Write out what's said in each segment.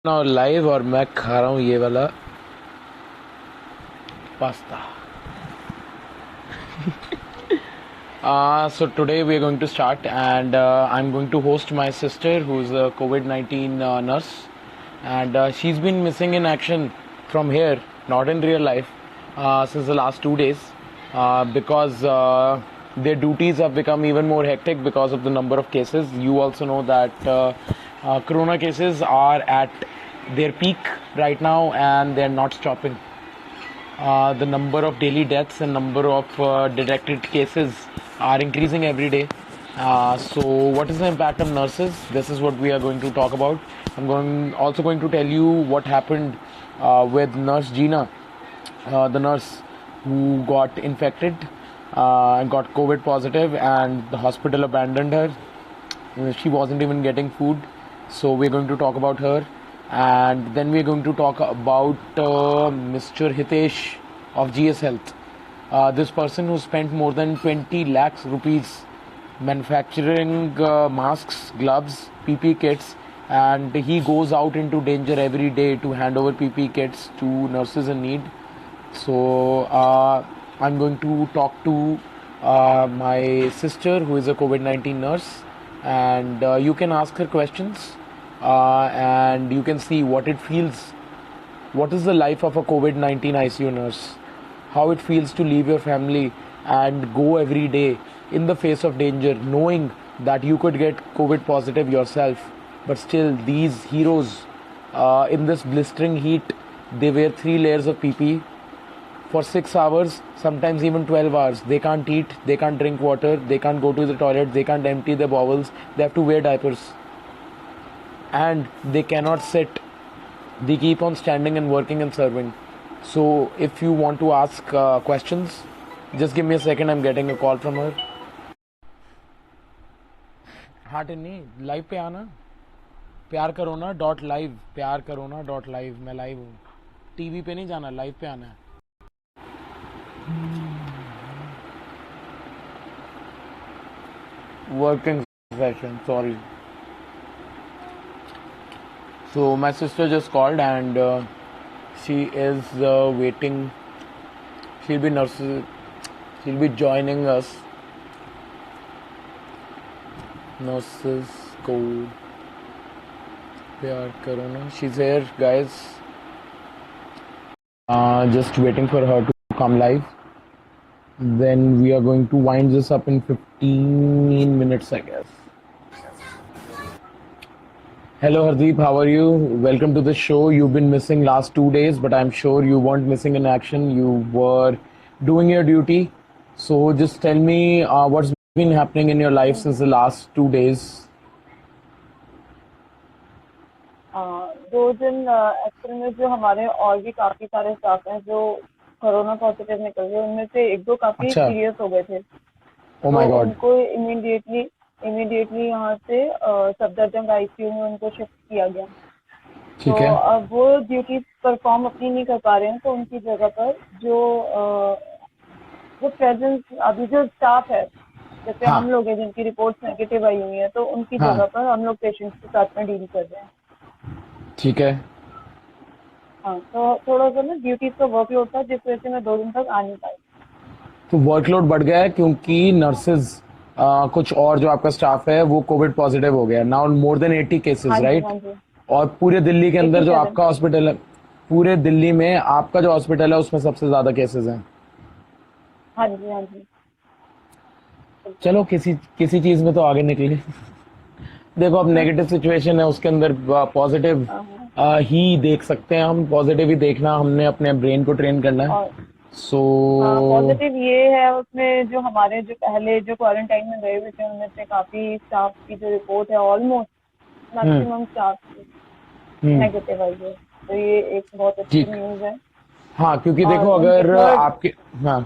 Now live और मैं खा रहा हूँ ये वाला pasta. So today we are going to start, and I'm going to host my sister, who's a COVID-19 nurse, and she's been missing in action from here, not in real life, since the last 2 days, because their duties have become even more hectic because of the number of cases. You also know that corona cases are at their peak right now, and they're not stopping. The number of daily deaths and number of detected cases are increasing every day. So what is the impact of nurses? This is what we are going to talk about. I'm also going to tell you what happened with Nurse Gina, the nurse who got infected and got COVID positive, and the hospital abandoned her. She wasn't even getting food. So we're going to talk about her, and then we're going to talk about Mr. Hitesh of GS Health. This person who spent more than 20 lakhs rupees manufacturing masks, gloves, PP kits, and he goes out into danger every day to hand over PP kits to nurses in need. So I'm going to talk to my sister, who is a COVID-19 nurse, and you can ask her questions, and you can see what it feels. What is the life of a COVID-19 ICU nurse? How it feels to leave your family and go every day in the face of danger, knowing that you could get COVID positive yourself, but still these heroes in this blistering heat, they wear 3 layers of PP for 6 hours, sometimes even 12 hours. They can't eat, they can't drink water, they can't go to the toilet, they can't empty their bowels, they have to wear diapers. And they cannot sit, they keep on standing and working and serving. So if you want to ask questions, just give me a second, I'm getting a call from her. हाँ Tinni, live पे आना, प्यार करो ना .live, प्यार करो ना .live. मैं लाइव हूँ, टीवी पे नहीं जाना, लाइव पे आना है. Working session, sorry. So my sister just called, and she is waiting. She'll be joining us. Nurses go pyar karo na. She's here, guys. Just waiting for her to come live. Then we are going to wind this up in 15 minutes, I guess. Hello Hardeep, how are you? Welcome to the show. You've been missing last 2 days, but I'm sure you weren't missing in action. You were doing your duty. So just tell me what's been happening in your life since the last 2 days. 2 दिन actual में जो हमारे और भी काफी सारे staff हैं जो कोरोना पॉजिटिव निकल गए, उनमें से 1-2 काफी अच्छा. सीरियस हो गए थे. Oh my तो God. उनको इमीडिएटली यहाँ से सफदरजंग आईसीयू में उनको शिफ्ट किया गया. ठीक तो है. अब वो ड्यूटी परफॉर्म अपनी नहीं कर पा रहे हैं, तो उनकी जगह पर जो प्रेजेंस अभी जो स्टाफ है, जैसे हाँ. हम लोग हैं जिनकी रिपोर्ट्स नेगेटिव आई हुई है, तो उनकी हाँ. जगह पर हम लोग पेशेंट्स के साथ में डील कर रहे हैं. ठीक है. हाँ, तो थोड़ा सा ना ड्यूटीज का वर्कलोड था, जिस वजह से मैं 2 दिन तक आ नहीं पाई. तो वर्कलोड बढ़ गया है क्योंकि नर्सेज कुछ और जो आपका स्टाफ है वो कोविड पॉजिटिव हो गया. नाउ मोर देन 80 केसेस, हाँ जी, राइट? हाँ जी. और पूरे दिल्ली के अंदर जो 87. आपका हॉस्पिटल है, पूरे दिल्ली में आपका जो हॉस्पिटल है उसमें सबसे ज्यादा केसेस हैं. हाँ जी, हाँ जी. चलो किसी किसी चीज में तो आगे निकले. देखो, अब नेगेटिव सिचुएशन है, उसके अंदर पॉजिटिव ही देख सकते हैं हम. पॉजिटिव ही देखना, हमने अपने ब्रेन को ट्रेन करना है. और सो पॉजिटिव ये है, उसमें जो हमारे जो पहले जो क्वारंटाइन में गए हुए थे, उनमें से काफी स्टाफ की जो रिपोर्ट है, ऑलमोस्ट मैक्सिमम स्टाफ की नेगेटिव आई है. तो ये एक बहुत अच्छी ठीक. न्यूज है. हाँ, क्योंकि और देखो उनके अगर थर्ड आपके, हाँ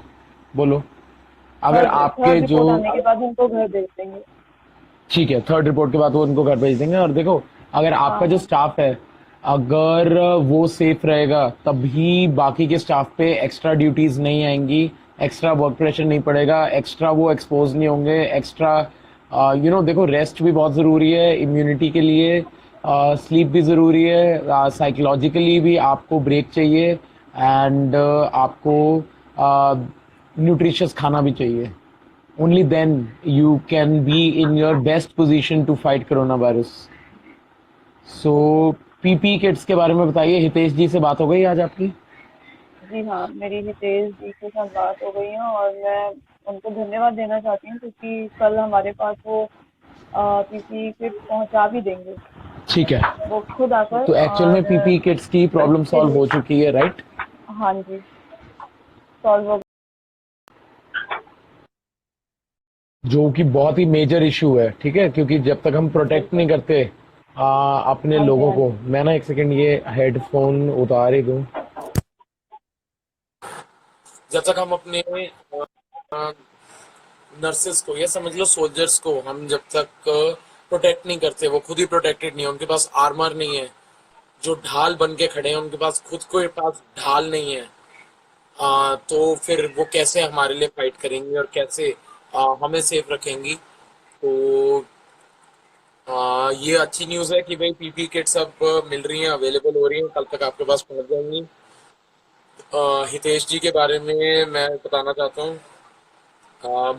बोलो, अगर आपके थर्ड जो, रिपोर्ट आने के बाद उनको घर भेज देंगे. ठीक है, थर्ड रिपोर्ट के बाद वो उनको घर भेज देंगे. और देखो, अगर आपका जो हाँ, स्टाफ है, अगर वो सेफ रहेगा तभी बाकी के स्टाफ पे एक्स्ट्रा ड्यूटीज नहीं आएंगी, एक्स्ट्रा वर्क प्रेशर नहीं पड़ेगा, एक्स्ट्रा वो एक्सपोज नहीं होंगे, एक्स्ट्रा देखो रेस्ट भी बहुत ज़रूरी है इम्यूनिटी के लिए. स्लीप भी ज़रूरी है, साइकोलॉजिकली भी आपको ब्रेक चाहिए, एंड आपको न्यूट्रिशियस खाना भी चाहिए. Only then you can be in your best position to fight corona virus. So PP kits के बारे में बताइए. हितेश जी से बात हो गई आज आपकी? जी हाँ, मेरी हितेश जी के साथ बात हो गई है और मैं उनको धन्यवाद देना चाहती हूँ क्योंकि कल हमारे पास वो पीपी किट पहुंचा भी देंगे। ठीक है. वो खुद आकर तो एक्चुअल में और पीपी किट्स की प्रॉब्लम बच्चे सॉल्व भी। हो चुकी है, राइट? हाँ जी, सॉल्व हो। जो कि बहुत ही मेजर इशू है, ठीक है, क्योंकि जब तक हम प्रोटेक्ट बिल्कुल। नहीं करते अपने हाँ जी, लोगों हाँ को. जी। मैं ना एक सेकंड ये हेडफोन उतार ही दूं. जब तक हम अपने नर्सेस को या समझ लो सोल्जर्स को हम जब तक प्रोटेक्ट नहीं करते, वो खुद ही प्रोटेक्टेड नहीं है, उनके पास आर्मर नहीं है, जो ढाल बन के खड़े हैं उनके पास खुद को पास ढाल नहीं है, तो फिर वो कैसे हमारे लिए फाइट करेंगी और कैसे हमें सेफ रखेंगी. तो ये अच्छी न्यूज़ है कि भाई पीपी किट्स अब मिल रही हैं, अवेलेबल हो रही हैं, कल तक आपके पास पहुंच जाएंगी. हितेश जी के बारे में मैं बताना चाहता हूँ.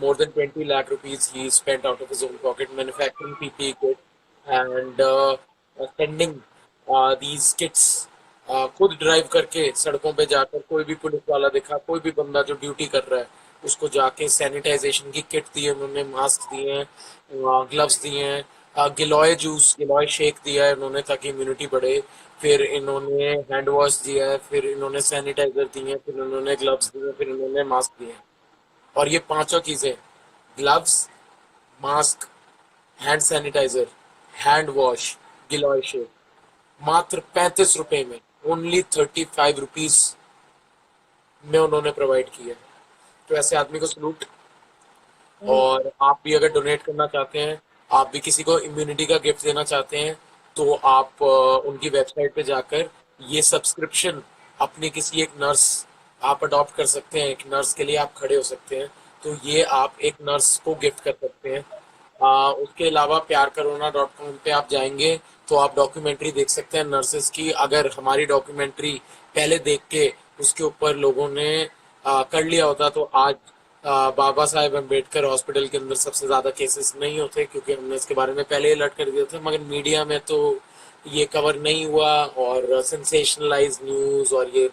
More than 20 lakh rupees he spent out of his own pocket manufacturing PPE kit and sending these kits. खुद ड्राइव करके सड़कों पे जाकर कोई भी पुलिस वाला दिखा, कोई भी बंदा जो ड्यूटी कर रहा है उसको जाके सैनिटाइजेशन की किट दी है उन्होंने, मास्क दिए हैं, ग्लव्स दिए हैं, गिलोय जूस, गिलोय शेक दिया है उन्होंने ताकि इम्यूनिटी बढ़े. फिर इन्होंने हैंड वॉश दिया है, फिर इन्होंने सैनिटाइजर दिए हैं, फिर इन्होंने ग्लव्स दिए हैं, फिर इन्होंने मास्क दिए हैं. और ये पांचों चीजें, gloves, mask, hand sanitiser, hand wash, गिलॉय शेक, मात्र 35 रुपए में, ओनली 35 रुपीज में उन्होंने प्रोवाइड किया. तो ऐसे आदमी को सलूट. जी। और आप भी अगर डोनेट करना चाहते हैं, आप भी किसी को इम्यूनिटी का गिफ्ट देना चाहते हैं, तो आप उनकी वेबसाइट पे जाकर ये सब्सक्रिप्शन अपनी किसी एक नर्स आप अडॉप्ट कर सकते हैं, एक नर्स के लिए आप खड़े हो सकते हैं. तो ये आप एक नर्स को गिफ्ट कर सकते हैं. उसके अलावा प्यारकरोना.com पे आप जाएंगे तो आप डॉक्यूमेंट्री देख सकते हैं नर्सेस की. अगर हमारी डॉक्यूमेंट्री पहले देख के उसके ऊपर लोगों ने कर लिया होता तो आज बाबा साहेब अम्बेडकर हॉस्पिटल के अंदर सबसे ज्यादा केसेस नहीं होते, क्योंकि हमने इसके बारे में पहले अलर्ट कर दिया था. मगर मीडिया में तो ये कवर नहीं हुआ और सेंसेशनलाइज न्यूज और ये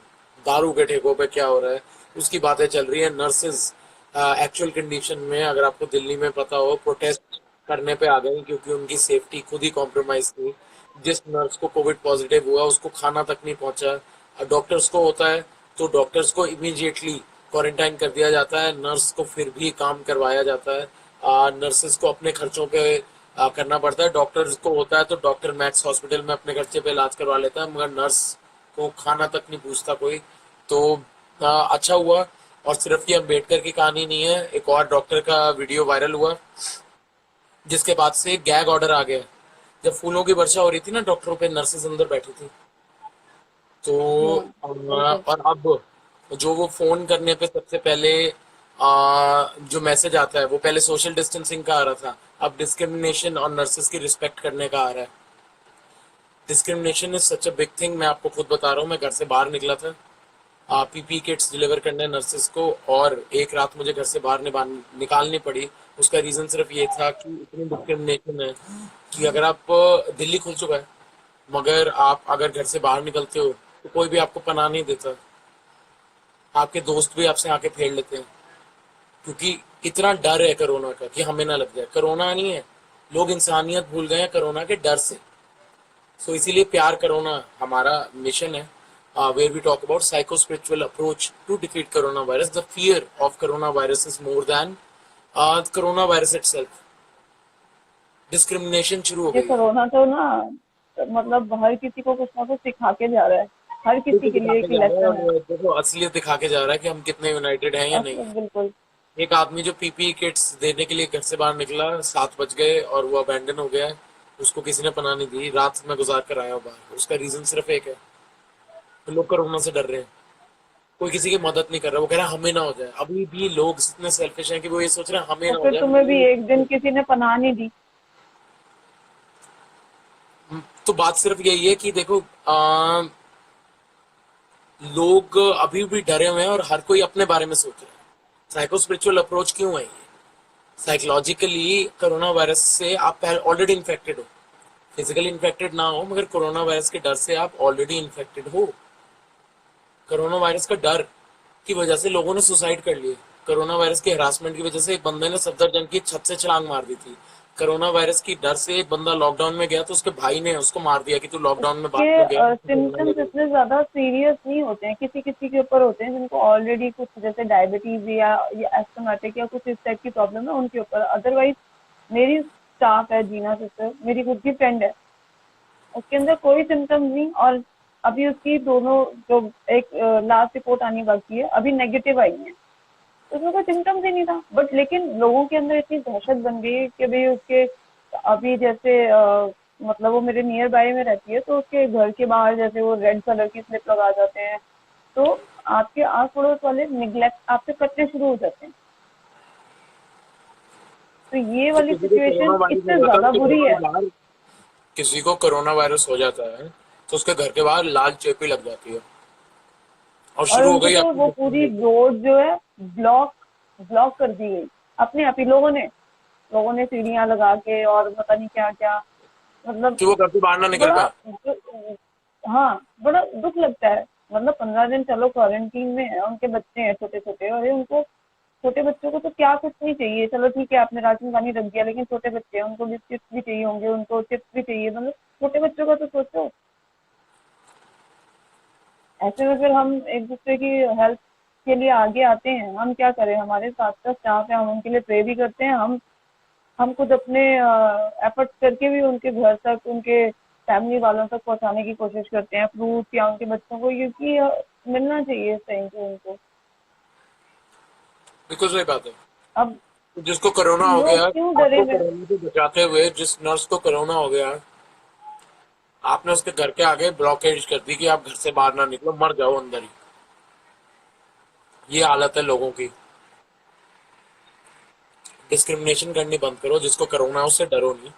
दारू के ठेकों पे क्या हो रहा है उसकी बातें चल रही है. नर्सेज एक्चुअल कंडीशन में, अगर आपको दिल्ली में पता हो, प्रोटेस्ट करने पे आ गई क्योंकि उनकी सेफ्टी खुद ही कॉम्प्रोमाइज थी. जिस नर्स को कोविड पॉजिटिव हुआ उसको खाना तक नहीं पहुंचा. डॉक्टर्स को होता है तो डॉक्टर्स को इमीडिएटली क्वारंटाइन कर दिया जाता है, नर्स को फिर भी काम करवाया जाता है. नर्सेस को अपने खर्चों पे करना पड़ता है. डॉक्टर्स को होता है तो डॉक्टर मैक्स हॉस्पिटल में अपने खर्चे पे इलाज करवा लेता है, मगर नर्स को खाना तक नहीं पूछता कोई. तो अच्छा हुआ. और सिर्फ ये अम्बेडकर की कहानी नहीं है, एक और डॉक्टर का वीडियो वायरल हुआ जिसके बाद से गैग ऑर्डर आ गया. जब फूलों की वर्षा हो रही थी ना डॉक्टरों पे, नर्सेज अंदर बैठी थी. तो बिल्कुल। और अब जो वो फोन करने पे सबसे पहले जो मैसेज आता है वो पहले सोशल डिस्टेंसिंग का आ रहा था, अब डिस्क्रिमिनेशन और नर्सेस की रिस्पेक्ट करने का आ रहा है. Discrimination is such a big thing. मैं आपको खुद बता रहा हूँ, मैं घर से बाहर निकला था पीपी किट्स डिलीवर करने नर्सेस को, और एक रात मुझे घर से बाहर निकालनी पड़ी. उसका रीजन सिर्फ ये था कि इतनी डिस्क्रिमिनेशन है कि अगर आप दिल्ली खुल चुका है, मगर आप अगर घर से बाहर निकलते हो तो कोई भी आपको पनाह नहीं देता. आपके दोस्त भी आपसे आके फेर लेते हैं क्योंकि इतना डर है कोरोना का कि हमें ना लग जाए. कोरोना नहीं है, लोग इंसानियत भूल गए हैं कोरोना के डर से. सो इसीलिए प्यार कोरोना हमारा मिशन है, where we talk about psycho-spiritual approach to defeat coronavirus. The fear of coronavirus is more than coronavirus itself. Discrimination शुरू हो ये गई है. कोरोना तो ना मतलब हर किसी को कुछ ना कुछ सिखा के जा रहा है, हर किसी बिल्कुल के दिखा लिए के एक जा रहा है, लेसन है। और देखो असलियत दिखा के जा रहा है कि हम कितने यूनाइटेड हैं या नहीं. बिल्कुल। एक आदमी जो पीपी किट्स देने के लिए घर से बाहर निकला, 7 बज गए और वो अबैंडन हो गया. उसको किसी ने पनाह नहीं दी, रात में गुजार कर आया बाहर. उसका रीजन सिर्फ एक है, तो लोग कोरोना से डर रहे हैं. कोई किसी की मदद नहीं कर रहा, वो कह रहा है हमें ना हो जाए. अभी भी लोग इतने सेल्फिश हैं कि वो ये सोच रहे हैं हमें तो ना हो फिर जाए, तुम्हें हमें भी ये एक दिन किसी ने पनाह नहीं दी। तो बात सिर्फ यही है कि देखो लोग अभी भी डरे हुए हैं और हर कोई अपने बारे में सोच रहा है। साइको स्पिरिचुअल अप्रोच क्यों है ये? साइकोलॉजिकली कोरोना वायरस से आप ऑलरेडी इन्फेक्टेड हो, फिजिकली इन्फेक्टेड ना हो, मगर कोरोना वायरस के डर से आप ऑलरेडी इन्फेक्टेड हो। कोरोना वायरस का डर की वजह से लोगों ने सुसाइड कर लिए। कोरोना वायरस के हरासमेंट की वजह से एक बंदे ने सफदरजंग की छत से छलांग मार दी थी। कोरोना वायरस की डर से एक बंदा लॉकडाउन में गया तो उसके भाई ने उसको मार दिया कि तू लॉकडाउन में बाहर क्यों गया, कोरोना सिम्टम्स लगे। इतने ज्यादा सीरियस नहीं होते हैं, किसी किसी के ऊपर होते हैं जिनको ऑलरेडी कुछ जैसे डायबिटीज या एस्थमेटिक या कुछ इस टाइप की प्रॉब्लम है उनके ऊपर। अदरवाइज मेरी स्टाफ है जीना सिस्टर, मेरी खुद की फ्रेंड है, उसके अंदर कोई सिम्टम्स नहीं। और अभी उसकी दोनों जो एक लास्ट रिपोर्ट आनी बाकी है, अभी नेगेटिव आई है, तो उसमें कोई सिम्टम्स ही नहीं था। बट लेकिन लोगों के अंदर इतनी दहशत बन गई है कि भाई उसके अभी जैसे मतलब वो मेरे नियर बाय में रहती है, तो उसके घर के बाहर जैसे वो रेड कलर की स्लिप लगा जाते हैं, तो आपके आस पड़ोस वाले निग्लेक्ट आपसे करने शुरू हो जाते हैं। तो ये तो वाली किसी को कोरोना सिचुएशन वायरस इससे हो जाता ज्यादा है तो बुरी घर के है। बाहर, किसी को कोरोना वायरस हो जाता है तो उसके घर के बाहर लाल चेपी लग जाती है और और शुरू हो उनकी गई तो वो पूरी आपकी। रोड जो है ब्लॉक ब्लॉक कर दी गई अपने आप ही लोगों ने सीढ़ियां लगा के और पता नहीं क्या क्या, मतलब कि वो घर से बाहर ना निकल बड़ा पाए। हाँ, बड़ा दुख लगता है। मतलब 15 दिन चलो क्वारंटीन में है, उनके बच्चे हैं छोटे छोटे, और उनको छोटे बच्चों को तो क्या कुछ नहीं चाहिए, चलो ठीक है आपने राशन पानी रख दिया, लेकिन छोटे बच्चे हैं उनको बिस्किट भी चाहिए होंगे, उनको चिप्स भी चाहिए, मतलब छोटे बच्चों का तो सोचो। ऐसे में फिर हम एक दूसरे की हेल्प के लिए आगे आते हैं, हम क्या करें, हमारे साथ का स्टाफ है, हम उनके लिए प्रे भी करते हैं, हम खुद अपने एफर्ट्स करके भी उनके घर तक, उनके फैमिली वालों तक पहुंचाने की कोशिश करते हैं फ्रूट या उनके बच्चों को, क्योंकि मिलना चाहिए इस टाइम पे उनको। बिल्कुल सही बात है। अब तो जिसको कोरोना हो लोग गया, क्यों डरे आपको हुए हैं? कोरोना से बचाते हुए जिस नर्स को कोरोना हो गया, आपने उसके घर के आगे ब्लॉकेज कर दी कि आप घर से बाहर ना निकलो, मर जाओ अंदर ही। ये हालत है लोगों की। डिस्क्रिमिनेशन करनी बंद करो, जिसको कोरोना है उससे डरो नहीं।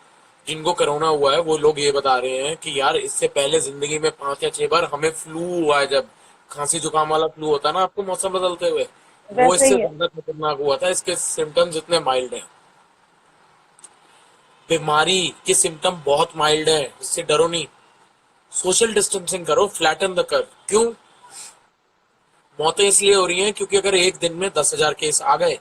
जिनको कोरोना हुआ है वो लोग ये बता रहे हैं कि यार इससे पहले जिंदगी में 5 या 6 बार हमें फ्लू हुआ है, जब खांसी जुकाम वाला फ्लू होता है ना आपको मौसम बदलते हुए, वो वैसे इससे ही है। ज्यादा खतरनाक हुआ था। इसके सिम्टम्स इतने माइल्ड हैं, बीमारी के सिम्टम बहुत माइल्ड है, इससे डरो नहीं। सोशल डिस्टेंसिंग करो, फ्लैटन द कर्व। क्यों मौतें इसलिए हो रही हैं? क्योंकि अगर एक दिन में 10,000 केस आ गए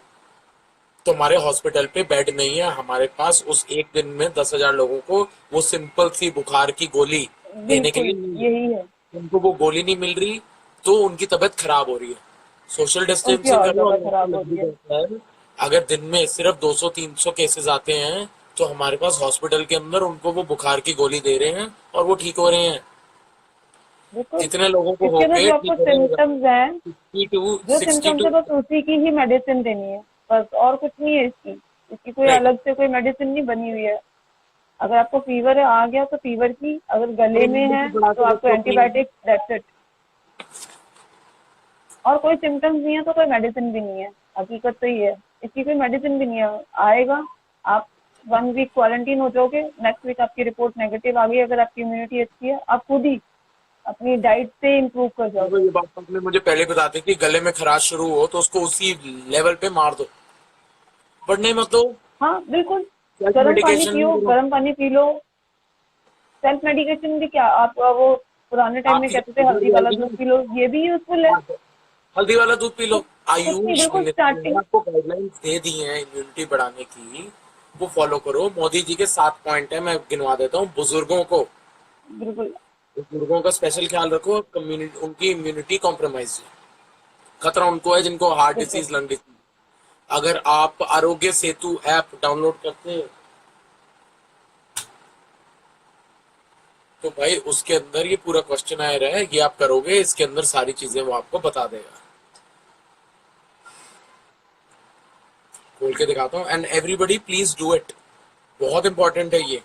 तो हमारे हॉस्पिटल पे बेड नहीं है हमारे पास उस एक दिन में 10,000 लोगों को वो सिंपल सी बुखार की गोली देने के लिए बिल्कुल नहीं है। यही है। उनको वो गोली नहीं मिल रही तो उनकी तबीयत खराब हो रही है। सोशल उनकी डिस्टेंसिंग और करो, ज्यादा अगर आपको खराब हो लग भी रही है। जाता है, अगर दिन में सिर्फ 200-300 केसेस आते हैं तो हमारे पास हॉस्पिटल के अंदर उनको वो बुखार की गोली दे रहे हैं और वो ठीक हो रहे हैं। बिल्कुल। जितने लोगों को इसके अंदर होके जो आपको ठीक हो रहे हैं, सिम्टम्स हैं, जो 60 सिम्टम्स टू है बस उसी की ही मेडिसिन देनी है, बस और कुछ नहीं है इसकी। इसकी कोई राइट। अलग से कोई मेडिसिन नहीं बनी हुई है। अगर आपको फीवर है आ गया तो फीवर की, अगर गले में है इम्यूनिटी बढ़ा तो के आपको रखो अपनी। Antibiotic, that's it. और कोई सिम्टम्स नहीं है तो कोई मेडिसिन भी नहीं है, हकीकत तो ये है। इसकी कोई मेडिसिन भी नहीं है। आएगा, आप 1 वीक क्वारंटीन हो जाओगे, नेक्स्ट वीक आपकी रिपोर्ट नेगेटिव आ गई, अगर आपकी इम्यूनिटी अच्छी है आप खुद ही अपनी डाइट से इम्प्रूव कर देखो जाओगे। ये बात आपने मुझे पहले बता दी कि गले में खराश शुरू हो तो उसको उसी लेवल पे मार दो, बढ़ने मत दो। हाँ बिल्कुल। सेल्फ गर्म पानी मेडिकेशन पियो, करो। गर्म पानी पी लो। सेल्फ मेडिकेशन भी क्या, आप वो पुराने टाइम में आपकी जब कहते थे शुगर हल्दी वाला जाएगी दूध ना, पी लो, ये भी यूजफुल है। हाँ, हल्दी वाला दूध पी लो। कुछ नहीं, आयुष बिल्कुल मिनिस्ट्री ने स्टार्टिंग। आपको गाइडलाइंस दे दी हैं इम्यूनिटी बढ़ाने की, वो फॉलो करो। मोदी जी के 7 पॉइंट है, मैं गिनवा देता हूँ। बिल्कुल। बुजुर्गों का स्पेशल ख्याल रखो। कम्युनिटी उनकी इम्यूनिटी कॉम्प्रोमाइज है, खतरा उनको है जिनको हार्ट बिल्कुल। Disease, lung disease. अगर आप आरोग्य सेतु ऐप डाउनलोड करते हैं तो भाई उसके अंदर ये पूरा क्वेश्चन आया है, ये आप करोगे, इसके अंदर सारी चीजें वो आपको बता देगा। खोल के दिखाता हूँ, and everybody please do it. बहुत इंपॉर्टेंट है ये।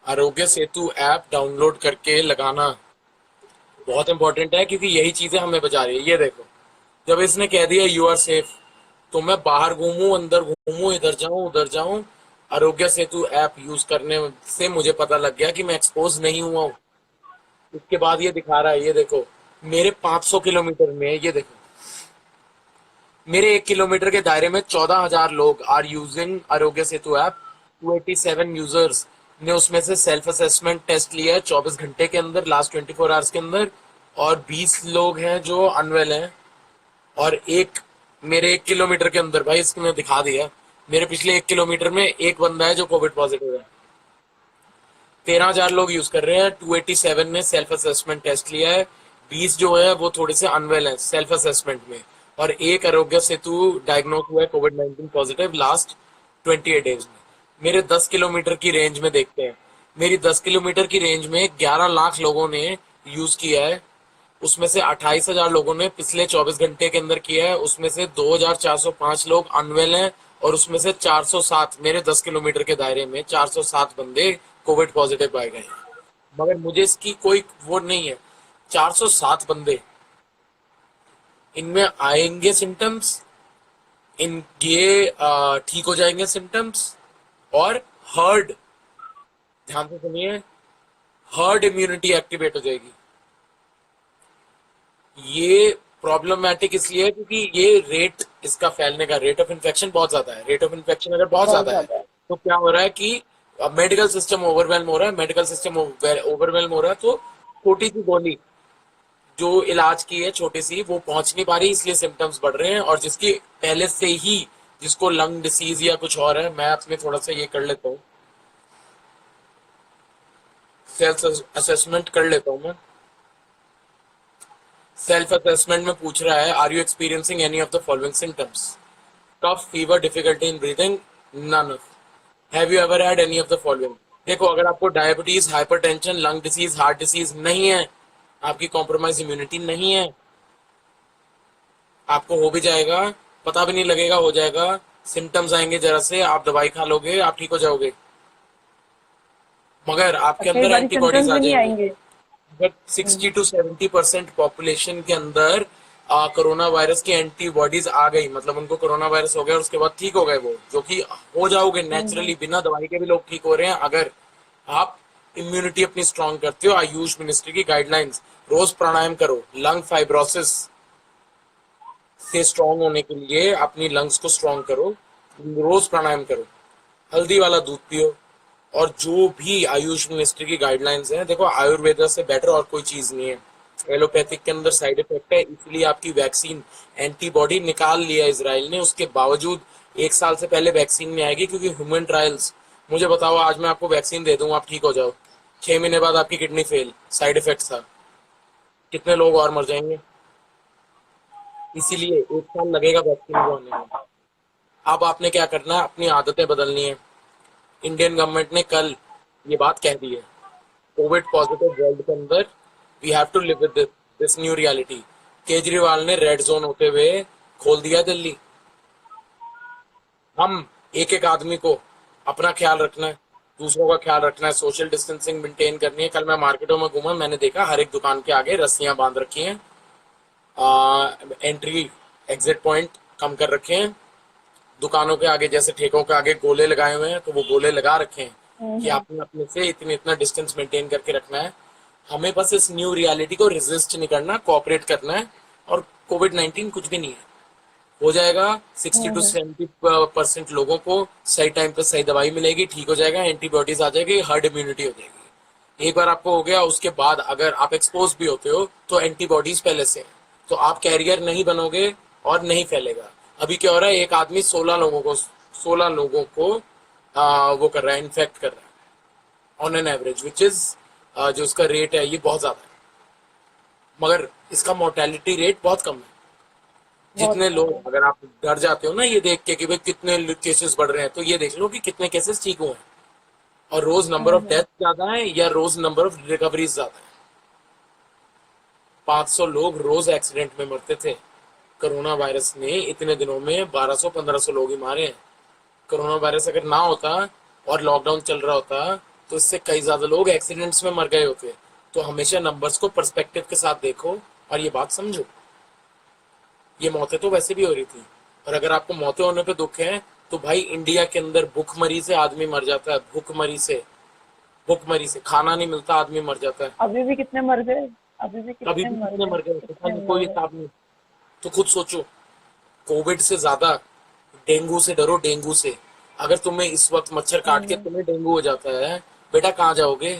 आरोग्य सेतु ऐप डाउनलोड करके लगाना बहुत इंपॉर्टेंट है, क्योंकि यही चीजें हमें बचा रही है। ये देखो, जब इसने कह दिया यू आर सेफ, तो मैं बाहर घूमूं, अंदर घूमूं, इधर जाऊं उधर जाऊं, आरोग्य सेतु ऐप यूज करने से मुझे पता लग गया कि मैं एक्सपोज नहीं हुआ हूँ। उसके बाद ये दिखा रहा है, ये देखो, मेरे 500 किलोमीटर में, ये देखो, मेरे 1 किलोमीटर के दायरे में 14,000 लोग are using Aarogya Setu app. 287 users ने उसमें से सेल्फ असेसमेंट टेस्ट लिया है 24 घंटे के अंदर, लास्ट 24 आवर्स के अंदर, और 20 लोग हैं जो अनवेल हैं। और मेरे 1 किलोमीटर के अंदर, भाई इसमें दिखा दिया, मेरे पिछले 1 किलोमीटर में एक बंदा है जो कोविड पॉजिटिव है। 13,000 लोग यूज कर रहे हैं, 287 ने सेल्फ असेसमेंट टेस्ट लिया है, 20 जो है वो थोड़े से अनवेल है सेल्फ असेसमेंट में, और एक आरोग्य सेतु डायग्नोज हुआ है कोविड-19 पॉजिटिव लास्ट 28 डेज में। मेरे 10 किलोमीटर की रेंज में देखते हैं, मेरी 10 किलोमीटर की रेंज में 11 लाख लोगों ने यूज किया है। उसमें से 28,000 लोगों ने पिछले 24 घंटे के अंदर किया है, उसमें से 2,405 लोग अनवेल हैं, और उसमें से 407, मेरे 10 किलोमीटर के दायरे में 407 बंदे कोविड पॉजिटिव पाए गए हैं। मगर मुझे इसकी कोई वो नहीं है, 407 बंदे, इनमें आएंगे सिम्टम्स, ठीक हो जाएंगे सिम्टम्स, और हर्ड, ध्यान से सुनिए, हर्ड इम्यूनिटी एक्टिवेट हो जाएगी। ये प्रॉब्लमेटिक इसलिए है क्योंकि ये रेट, इसका फैलने का रेट ऑफ इन्फेक्शन बहुत ज्यादा है। रेट ऑफ इन्फेक्शन अगर बहुत बहुत ज्यादा है ज्यादा है। तो क्या हो रहा है कि मेडिकल सिस्टम ओवरवेलम हो रहा है, मेडिकल सिस्टम ओवरवेलम हो रहा है, तो छोटी सी गोली जो इलाज की है छोटी सी, वो पहुंच नहीं पा रही, इसलिए सिम्टम्स बढ़ रहे हैं। और जिसकी पहले से ही, जिसको लंग डिसीज या कुछ और है, मैं अपने थोड़ा सा ये कर लेता हूँ, सेल्फ असेसमेंट कर लेता हूँ मैं। सेल्फ असेसमेंट में पूछ रहा है, are you experiencing any of the following symptoms? Cough, fever, difficulty in breathing, none of. Have you ever had any of the following? देखो, अगर आपको diabetes, hypertension, lung disease, heart disease नहीं है, आपकी कॉम्प्रोमाइज इम्यूनिटी नहीं है, आपको हो भी जाएगा, पता भी नहीं लगेगा, हो जाएगा, सिम्टम्स आएंगे जरा से, आप दवाई खा लोगे, आप ठीक हो जाओगे, मगर और आपके कई अंदर बार एंटीबॉडीज सिम्टम्स आ भी नहीं जाएंगी। आएंगे। अगर 60 to 70% पॉपुलेशन के अंदर कोरोना वायरस की एंटीबॉडीज आ गई, मतलब उनको कोरोना वायरस हो गया और उसके बाद ठीक हो गए वो, जो कि हो जाओगे नेचुरली, बिना दवाई के भी लोग ठीक हो रहे हैं, अगर आप इम्यूनिटी अपनी स्ट्रांग करते हो। आयुष मिनिस्ट्री की गाइडलाइंस, रोज प्राणायाम करो, लंग फाइब्रोसिस से स्ट्रांग होने के लिए अपनी लंग्स को स्ट्रांग करो, रोज प्राणायाम करो, हल्दी वाला दूध पियो, और जो भी आयुष मिनिस्ट्री की गाइडलाइंस हैं, देखो आयुर्वेदा से बेटर और कोई चीज नहीं है। एलोपैथिक के अंदर साइड इफेक्ट है, इसलिए आपकी वैक्सीन, एंटीबॉडी निकाल लिया इसराइल ने, उसके बावजूद 1 साल से पहले वैक्सीन नहीं आएगी, क्योंकि ह्यूमन ट्रायल्स। मुझे बताओ, आज मैं आपको वैक्सीन दे दूं, आप ठीक हो जाओ, 6 महीने बाद आपकी किडनी फेल, साइड इफेक्ट था, कितने लोग और मर जाएंगे। इसीलिए 1 साल लगेगा वैक्सीन को आने में। अब आपने क्या करना है, अपनी आदतें बदलनी है। इंडियन गवर्नमेंट ने कल ये बात कह दी है, कोविड पॉजिटिव वर्ल्ड के अंदर we have to live with this new reality. Kejriwal ने रेड जोन होते हुए खोल दिया दिल्ली। हम एक एक आदमी को अपना ख्याल रखना है, दूसरों का ख्याल रखना है, सोशल डिस्टेंसिंग मेंटेन करनी है। कल मैं मार्केटों में घूमा, मैंने देखा हर एक दुकान के आगे रस्सियां बांध रखी हैं, एंट्री एग्जिट पॉइंट कम कर रखे हैं, दुकानों के आगे जैसे ठेकों के आगे गोले लगाए हुए हैं, तो वो गोले लगा रखे हैं कि आपने अपने से इतने इतना डिस्टेंस मेंटेन करके रखना है। हमें बस इस न्यू रियलिटी को रेजिस्ट नहीं करना, कोऑपरेट करना है। और कोविड-19 कुछ भी नहीं है, हो जाएगा। 60 to 70% लोगों को सही टाइम पे सही दवाई मिलेगी, ठीक हो जाएगा, एंटीबॉडीज आ जाएगी, हर्ड इम्यूनिटी हो जाएगी। एक बार आपको हो गया, उसके बाद अगर आप एक्सपोज भी होते हो तो एंटीबॉडीज पहले से हैं, तो आप कैरियर नहीं बनोगे और नहीं फैलेगा। अभी क्या हो रहा है, एक आदमी 16 लोगों को वो कर रहा है, इन्फेक्ट कर रहा है on an average, which is जो उसका रेट है ये बहुत ज्यादा है, मगर इसका मोर्टेलिटी रेट बहुत कम है। बहुत जितने कम लोग, है। अगर आप डर जाते हो ना ये देख के कि भाई कितने केसेस बढ़ रहे हैं, तो ये देख लो कि कितने केसेस ठीक हुए हैं, और रोज नंबर ऑफ डेथ ज्यादा है या रोज नंबर ऑफ रिकवरीज ज्यादा है। 500 लोग रोज एक्सीडेंट में मरते थे, कोरोना वायरस ने इतने दिनों में 1200-1500 लोग ही मारे हैं। कोरोना वायरस अगर ना होता और लॉकडाउन चल रहा होता तो इससे कई ज्यादा लोग एक्सीडेंट्स में मर गए होते। तो हमेशा नंबर्स को पर्सपेक्टिव के साथ देखो और ये बात समझो, ये मौतें तो वैसे भी हो रही थी, और अगर आपको मौतें होने पे दुख है तो भाई इंडिया के अंदर भूखमरी से आदमी मर जाता है, भूखमरी से खाना नहीं मिलता, आदमी मर जाता है। अभी भी कितने मर गए, अभी भी कभी कितने भी मर कितने गए, मर गए पता कितने नहीं, मर कोई गए। हिसाब नहीं। तो खुद सोचो, कोविड से ज्यादा डेंगू से डरो, डेंगू से। अगर तुम्हें इस वक्त मच्छर काट के हम्म। तुम्हें डेंगू हो जाता है, बेटा कहाँ जाओगे?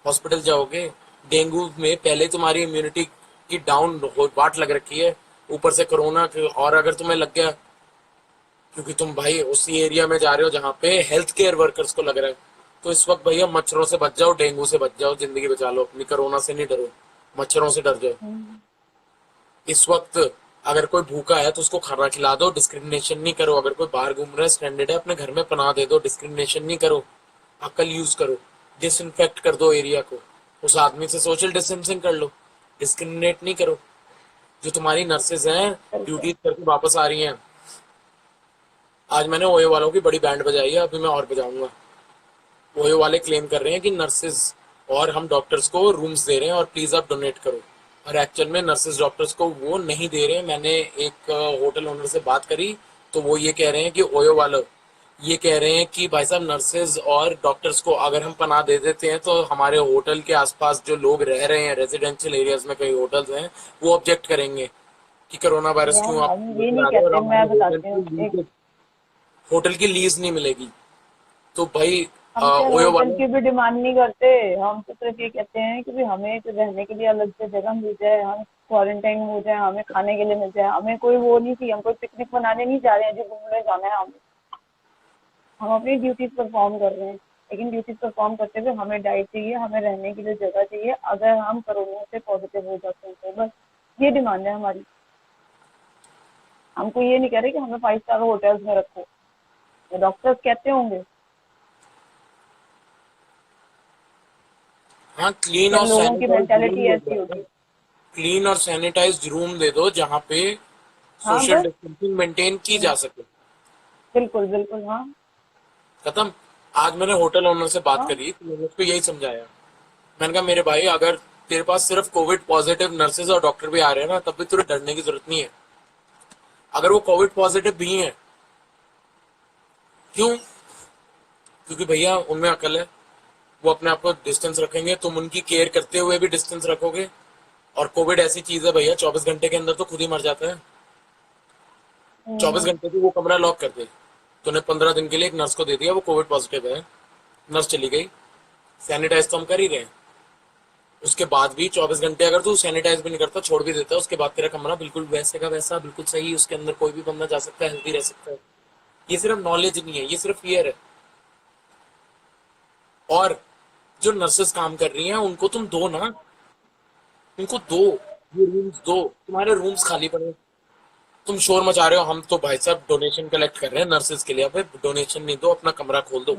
हॉस्पिटल जाओगे? डेंगू में पहले तुम्हारी इम्यूनिटी की डाउन बाट लग रखी है, ऊपर से कोरोना और अगर तुम्हें लग गया, क्योंकि तुम भाई उसी एरिया में जा रहे हो जहाँ पे हेल्थ केयर वर्कर्स को लग रहा है, तो इस वक्त भैया मच्छरों से बच जाओ, डेंगू से बच जाओ, जिंदगी बचा लो अपनी, कोरोना से नहीं डरो, मच्छरों से डर जाओ। हम्म। इस वक्त अगर कोई भूखा है तो उसको खाना खिला दो, डिस्क्रिमिनेशन नहीं करो। अगर कोई बाहर घूम रहा है स्टैंडर्ड है, अपने घर में पनाह दे दो, डिस्क्रिमिनेशन नहीं करो, अकल यूज करो, डिसइंफेक्ट कर दो एरिया को, उस आदमी से सोशल डिस्टेंसिंग कर लो, डिस्क्रिमिनेट नहीं करो। जो तुम्हारी नर्सेज हैं बिल्कुल। ड्यूटी करके वापस आ रही हैं, आज मैंने ओयो वालों की बड़ी बैंड बजाई है, अभी मैं और बजाऊंगा। ओयो वाले क्लेम कर रहे हैं कि नर्सेज और हम डॉक्टर्स को रूम्स दे रहे हैं और प्लीज आप डोनेट करो, और एक्चुअल में नर्सेज डॉक्टर्स को वो नहीं दे रहे हैं। मैंने एक होटल ओनर से बात करी, तो वो ये कह रहे हैं कि ओयो वाले ये कह रहे हैं कि भाई साहब नर्सेज और डॉक्टर्स को अगर हम पनाह दे देते हैं तो हमारे होटल के आसपास जो लोग रह रहे हैं रेजिडेंशियल एरियाज में, कई होटल्स हैं, वो ऑब्जेक्ट करेंगे कि कोरोना वायरस यार क्यों आप हम ये लेकर नहीं आ रहे हो, और कहते, हमारे मैं बताती हूँ एक, होटल की लीज नहीं मिलेगी। तो भाई हम क्या ओयो होटल वाले, की भी डिमांड नहीं करते। हम तो सिर्फ ये कहते हैं कि भी हमें तो रहने के लिए अलग से जगह मिल जाए, हम क्वारंटाइन हो जाए, हमें खाने के लिए मिल जाए, हमें कोई वो नहीं चाहिए, हम कोई पिकनिक मनाने नहीं जा रहे हैं जो घूमने जाना है हमें। हम अपनी ड्यूटीज परफॉर्म कर रहे हैं, लेकिन ड्यूटीज परफॉर्म करते हुए हमें डाइट चाहिए, हमें रहने के लिए जगह चाहिए, अगर हम कोरोना से पॉजिटिव हो जाते हैं तो बस ये डिमांड है हमारी। हमको ये नहीं कह रहे कि हमें 5 स्टार होटल्स में रखो, तो डॉक्टर्स कहते होंगे हाँ क्लीन या और लोगों की सैनिटाइज रूम मेंटेलिटी दे ऐसी दो, होगी। क्लीन और सैनिटाइज रूम दे दो जहाँ पे हाँ सोशल बस। डिस्टेंसिंग मेंटेन की जा सके। बिल्कुल बिल्कुल। हाँ खत्म। आज मैंने होटल ओनर से बात हाँ। करी तो मैंने उसको यही समझाया। मैंने कहा मेरे भाई अगर तेरे पास सिर्फ कोविड पॉजिटिव नर्सेज और डॉक्टर भी आ रहे हैं ना, तब भी तुझे डरने की जरूरत नहीं है। अगर वो कोविड पॉजिटिव भी हैं, क्यों? क्योंकि भैया उनमें अकल है, वो अपने आप को डिस्टेंस रखेंगे, तुम उनकी केयर करते हुए भी डिस्टेंस रखोगे। और कोविड ऐसी चीज है भैया, 24 घंटे के अंदर तो खुद ही मर जाता है। 24 घंटे की वो कमरा लॉक कर दे, तूने 15 दिन के लिए एक नर्स को दे दिया, वो कोविड पॉजिटिव है, नर्स चली गई, सैनिटाइज तो हम कर ही रहे हैं, उसके बाद भी 24 घंटे अगर तू सैनिटाइज भी नहीं करता, छोड़ भी देता है, उसके बाद तेरा कमरा बिल्कुल वैसे का वैसा बिल्कुल सही, उसके अंदर कोई भी बंदा जा सकता है, हेल्दी रह सकता है। ये सिर्फ नॉलेज नहीं है, ये सिर्फ फियर है। और जो नर्सेस काम कर रही हैं उनको तुम दो ना, उनको दो, ये रूम्स दो, तुम्हारे रूम्स खाली पड़े हैं। तुम शोर मचा रहे हो, हम तो भाई साहब डोनेशन कलेक्ट कर रहे हैं नर्सेज के लिए, अब डोनेशन नहीं दो, अपना कमरा खोल दो।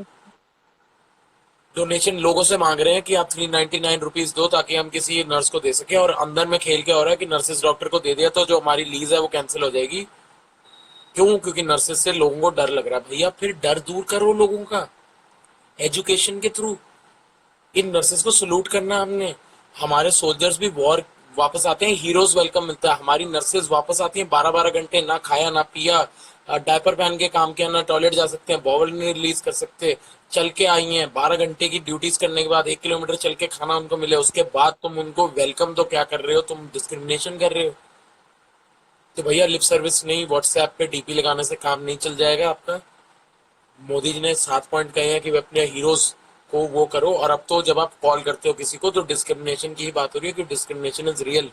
डोनेशन लोगों से मांग रहे हैं कि आप 399 रुपीज दो ताकि हम किसी नर्स को दे सके, और अंदर में खेल के हो रहा है कि नर्सेज डॉक्टर को दे दिया तो जो हमारी लीज है वो कैंसिल हो जाएगी। क्यों? क्योंकि नर्सेज से लोगों को डर लग रहा है। भैया फिर डर दूर करो लोगों का एजुकेशन के थ्रू। इन नर्सेस को सलूट करना हमने। हमारे सोल्जर्स भी वॉर वापस आते हैं, हीरोज वेलकम मिलता है। हमारी नर्सेज वापस आती हैं 12-12 घंटे, ना खाया ना पिया, डायपर पहन के काम किया, ना टॉयलेट जा सकते हैं, बॉवल नहीं रिलीज कर सकते, चल के आई हैं 12 घंटे की ड्यूटीज करने के बाद, 1 किलोमीटर चल के खाना उनको मिले, उसके बाद तुम उनको वेलकम तो क्या कर रहे हो, तुम डिस्क्रिमिनेशन कर रहे हो। तो भैया लिप सर्विस नहीं, व्हाट्सएप पे डीपी लगाने से काम नहीं चल जाएगा आपका। मोदी जी ने 7 पॉइंट कहे हैं कि वे अपने हीरोज को वो करो, और अब तो जब आप कॉल करते हो किसी को तो डिस्क्रिमिनेशन की ही बात हो रही है कि डिस्क्रिमिनेशन इज रियल।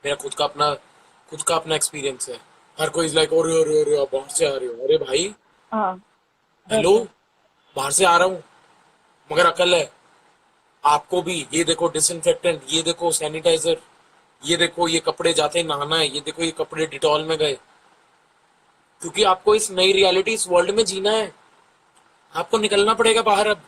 मेरा खुद का अपना एक्सपीरियंस है। हर कोई इज लाइक अरे अरे अरे आप बाहर से आ रहे हो, अरे भाई हाँ हेलो, बिल्कुल। बाहर से आ रहा हूँ, मगर अकल है आपको भी। ये देखो डिसइंफेक्टेंट, ये देखो सैनिटाइजर, ये देखो ये कपड़े जाते ही नहाना है, ये देखो ये कपड़े डिटॉल में गए। क्योंकि आपको इस नई रियलिटी, इस वर्ल्ड में जीना है, आपको निकलना पड़ेगा बाहर। अब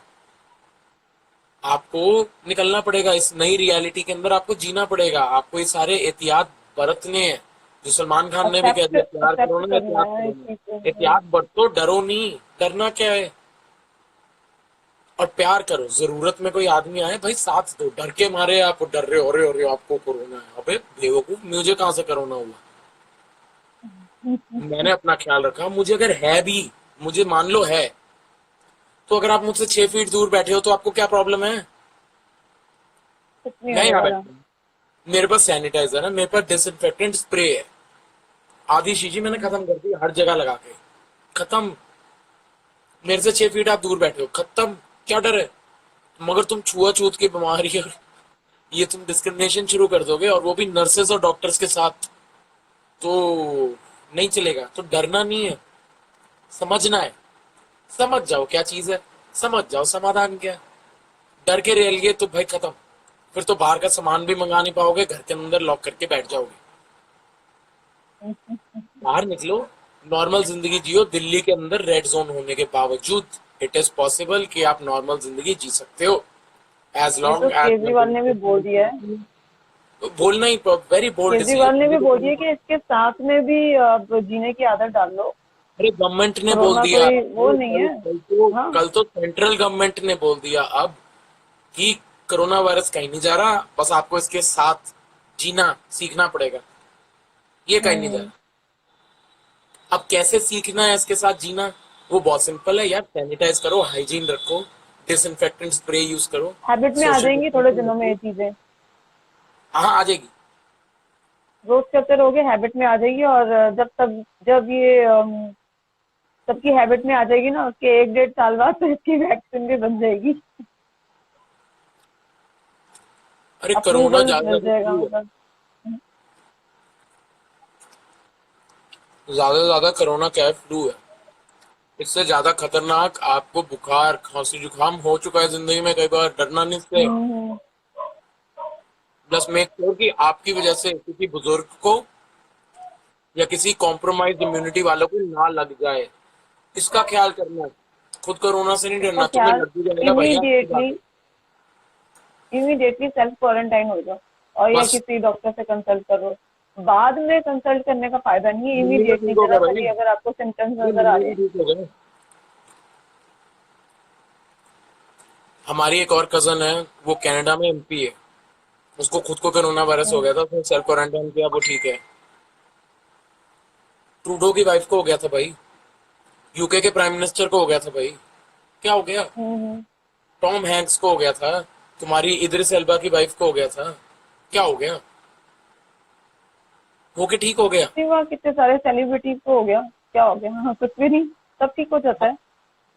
आपको निकलना पड़ेगा इस नई रियलिटी के अंदर, आपको जीना पड़ेगा, आपको ये सारे एहतियात बरतने हैं। जो सलमान खान ने भी कह दिया, प्यार करो एक्सेप्ट ना, करना एहतियात है करो इस ना। चीज को। एहतियात बरतो, डरो नहीं, डरना क्या है। और प्यार करो, जरूरत में कोई आदमी आए भाई साथ दो, डर के मारे आप डर रहे हो, अरे अरे आपको कोरोना है, अबे बेवकूफ, मुझे कहाँ से कोरोना हुआ? मैंने अपना ख्याल रखा, मुझे अगर है भी मुझे मान लो है, तो अगर आप मुझसे 6 फीट दूर बैठे हो तो आपको क्या प्रॉब्लम है? कुछ नहीं मैं होने यहाँ वाला। बैठा हूँ, मेरे पास सैनिटाइजर है, मेरे पास डिसइंफेक्टेंट स्प्रे है, आधी शीशी मैंने खत्म कर दी हर जगह लगा के। खत्म। मेरे से 6 फीट आप दूर बैठे हो, खत्म। क्या डर है? मगर तुम छुआछूत की बीमारी है, ये तुम डिस्क्रिमिनेशन शुरू कर दोगे, और वो भी नर्सेज और डॉक्टर्स के साथ, तो नहीं चलेगा। तो डरना नहीं है, समझना है। समझ जाओ क्या चीज है, समझ जाओ समाधान क्या है। डर के रह लिए तो भाई खत्म। फिर तो बाहर का सामान भी मंगा नहीं पाओगे, घर के अंदर लॉक करके बैठ जाओगे। बाहर निकलो, नॉर्मल जिंदगी जियो। दिल्ली के अंदर रेड जोन होने के बावजूद इट इज पॉसिबल कि आप नॉर्मल जिंदगी जी सकते हो, एज ये तो लॉन्ग केजरीवाल ने भी बोल दिया है। एज बोलना ही वेरी बोल्ड केजरीवाल ने भी बोल डिसीजन। दिया कि इसके साथ में भी जीने की आदत डाल लो। अरे गवर्नमेंट ने बोल कोरोना दिया, कोई वो नहीं है। हाँ। कल तो सेंट्रल गवर्नमेंट ने बोल दिया अब कि कोरोना वायरस कहीं नहीं जा रहा, बस आपको इसके साथ जीना सीखना पड़ेगा। ये कहीं नहीं जा हम्म। रहा। अब कैसे सीखना है इसके साथ जीना? वो बहुत सिंपल है यार, सैनिटाइज करो, हाइजीन रखो, डिसइंफेक्टेंट स्प्रे यूज करो, हैबिट में आ सोशल जाएंगी थोड़े डिस्टेंसिंग दिनों में रखो। ये चीजें। हाँ आ जाएगी। रोज करते रहोगे, हैबिट में आ जाएगी। और जब ये सबकी हैबिट में आ जाएगी ना, उसके 1 डेढ़ साल बाद तो इसकी वैक्सीन भी बन जाएगी। अरे कोरोना अप्रूवल ज्यादा मिल ज्यादा जाएगा फ्लू है, मतलब। ज्यादा से ज्यादा कोरोना क्या है, फ्लू है। इससे ज्यादा खतरनाक आपको बुखार खांसी जुकाम हो चुका है जिंदगी में कई बार, डरना नहीं इससे। हम्म। प्लस मेक श्योर कि आपकी वजह से किसी बुजुर्ग को या किसी कॉम्प्रोमाइज इम्यूनिटी वालों को ना लग जाए, इसका ख्याल करना है। खुद कोरोना से नहीं इसका डरना, तुम्हें ख्याल, लग भी जाएगा भैया अच्छी बात इमीडिएटली है। इमीडिएटली सेल्फ क्वारंटाइन हो जाओ, और या बस किसी डॉक्टर से कंसल्ट करो। बाद में कंसल्ट करने का फायदा नहीं है। मिलने में इमीडिएटली ठीक हो गया जरा सा भाई, भी अगर आपको सिम्टम्स ये नजर आ मिलने रहे में हैं। ठीक हो गया। हमारी एक और कजन है, वो कनाडा में एमपी है, उसको खुद को कोरोना वायरस हो हम्म। गया था, उसने सेल्फ क्वारंटाइन किया, वो ठीक है। ट्रूडो की वाइफ को हो गया था भाई, यूके के प्राइम मिनिस्टर को हो गया था भाई। क्या हो गया? हम्म। टॉम हैंक्स को हो गया था, तुम्हारी इद्रिस एल्बा की वाइफ को हो गया था। क्या हो गया? होके ठीक हो गया। कितनी बार कितने सारे सेलिब्रिटीज को हो गया, क्या हो गया? हाँ, कुछ भी नहीं, सब ठीक हो जाता है।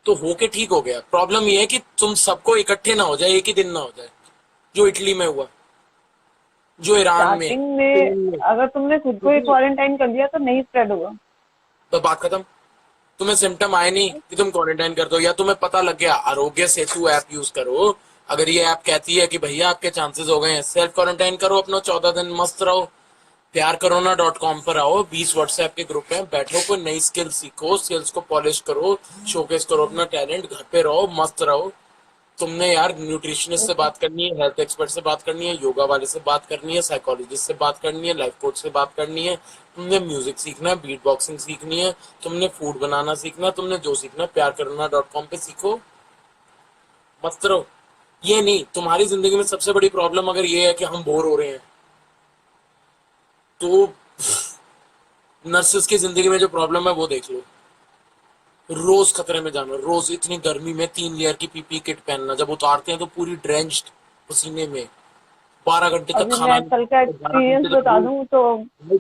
तो होके ठीक हो गया। प्रॉब्लम ये है कि तुम सबको इकट्ठे ना हो जाए, एक ही दिन ना हो जाए, जो इटली में हुआ, जो ईरान में, स्टार्टिंग में स्पेन में। अगर तुमने खुद को ही क्योंकि क्वारंटाइन कर लिया तो नहीं स्प्रेड होगा। तो बात खत्म। तुम्हें सिम्टम आए नहीं कि तुम क्वारंटाइन कर दो, या तुम्हें पता लग गया, आरोग्य सेतु ऐप यूज करो। अगर ये ऐप कहती है कि भैया आपके चांसेस हो गए हैं, सेल्फ क्वारंटाइन करो, अपना 14 दिन मस्त रहो। प्यार करोना डॉट कॉम पर आओ, 20 व्हाट्सएप के ग्रुप में बैठो, कोई नई स्किल सीखो, स्किल्स को पॉलिश करो, शोकेस करो अपना टैलेंट, घर पे रहो, मस्त रहो। तुमने यार न्यूट्रिशनिस्ट से बात करनी है, हेल्थ एक्सपर्ट से बात करनी है, योगा वाले से बात करनी है, साइकोलॉजिस्ट से बात करनी है, लाइफ कोच से बात करनी है। तुमने म्यूजिक सीखना है, बीट बॉक्सिंग सीखनी है, तुमने फूड बनाना सीखना है, तुमने जो सीखना है प्यार करना डॉट कॉम पे सीखो, मस्त रहो। ये नहीं, तुम्हारी जिंदगी में सबसे बड़ी प्रॉब्लम अगर ये है कि हम बोर हो रहे हैं, तो नर्सेस की जिंदगी में जो प्रॉब्लम है वो देख लो। रोज खतरे में जाना, रोज इतनी गर्मी में 3 लेयर की पीपी किट पहनना, जब उतारते हैं तो पूरी ड्रेंच्ड पसीने में, 12 घंटे तक अभी खाना मैं कल का नहीं, 12 घंटे एक्सपीरियंस तक बता दूं तो भाई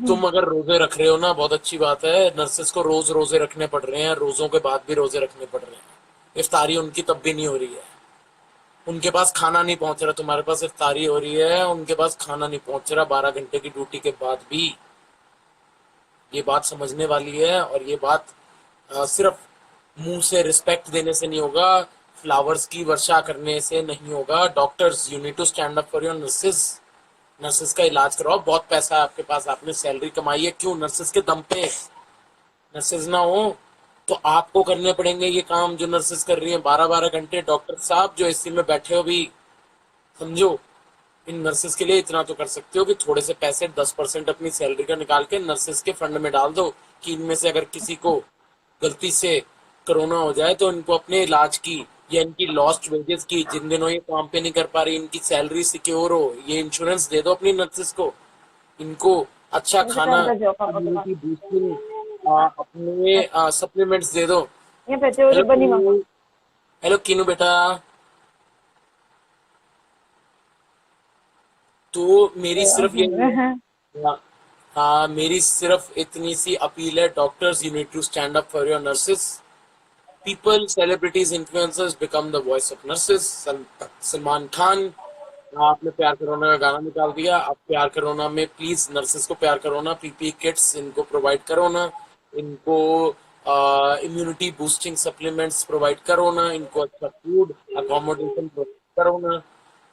तुम अगर रोजे रख रहे हो ना, बहुत अच्छी बात है। नर्सेस को रोज रोजे रखने पड़ रहे हैं, रोजों के बाद भी रोजे रखने पड़ रहे हैं। इफ्तारी उनकी तब भी नहीं हो रही है, उनके पास खाना नहीं पहुंच रहा, तुम्हारे पास इफ्तारी हो रही है, उनके पास खाना नहीं पहुंच रहा 12 घंटे की ड्यूटी के बाद भी। ये बात समझने वाली है, और ये बात सिर्फ मुंह से रिस्पेक्ट देने से नहीं होगा, फ्लावर्स की वर्षा करने से नहीं होगा। Doctors, you need to stand up for your nurses. Nurses का इलाज कराओ, बहुत पैसा है आपके पास, आपने सैलरी कमाई है, क्यों नर्सेस के दम पे? नर्सेस ना हो तो आपको करने पड़ेंगे ये काम जो नर्सेस कर रही हैं 12 12 घंटे। डॉक्टर साहब जो एसी में बैठे हो भी, समझो, इन नर्सेस के लिए इतना तो कर सकते हो कि थोड़े से पैसे 10% अपनी सैलरी का निकाल के नर्सेस के फंड में डाल दो, कि इनमें से अगर किसी को गलती से कोरोना हो जाए तो इनको अपने इलाज की या इनकी लॉस्ट वेजेस की, जिन दिनों ये काम पे नहीं कर पा रही, इनकी सैलरी सिक्योर हो, ये इंश्योरेंस दे दो अपनी नर्सेस को। इनको अच्छा मुझे खाना, टाइम का जॉब का पता। इम्यूनिटी बूस्टिंग अपने सप्लीमेंट्स दे दो। ये पेट्रोल हेलो बनी मांगा। कीनू, हेलो कीनू बेटा। तो मेरी सिर्फ यही है, हाँ, मेरी सिर्फ इतनी सी अपील है, doctors you need to stand up for your nurses. People, celebrities, influencers become the voice of nurses. Salman Khan, आपने प्यार करोना का गाना निकाल दिया। अब प्यार करोना में प्लीज नर्सेस को प्यार करोना, पीपी किट्स इनको प्रोवाइड करो ना, इनको इम्यूनिटी बूस्टिंग सप्लीमेंट्स प्रोवाइड करो ना, इनको अच्छा फूड अकोमोडेशन प्रोवाइड करो ना।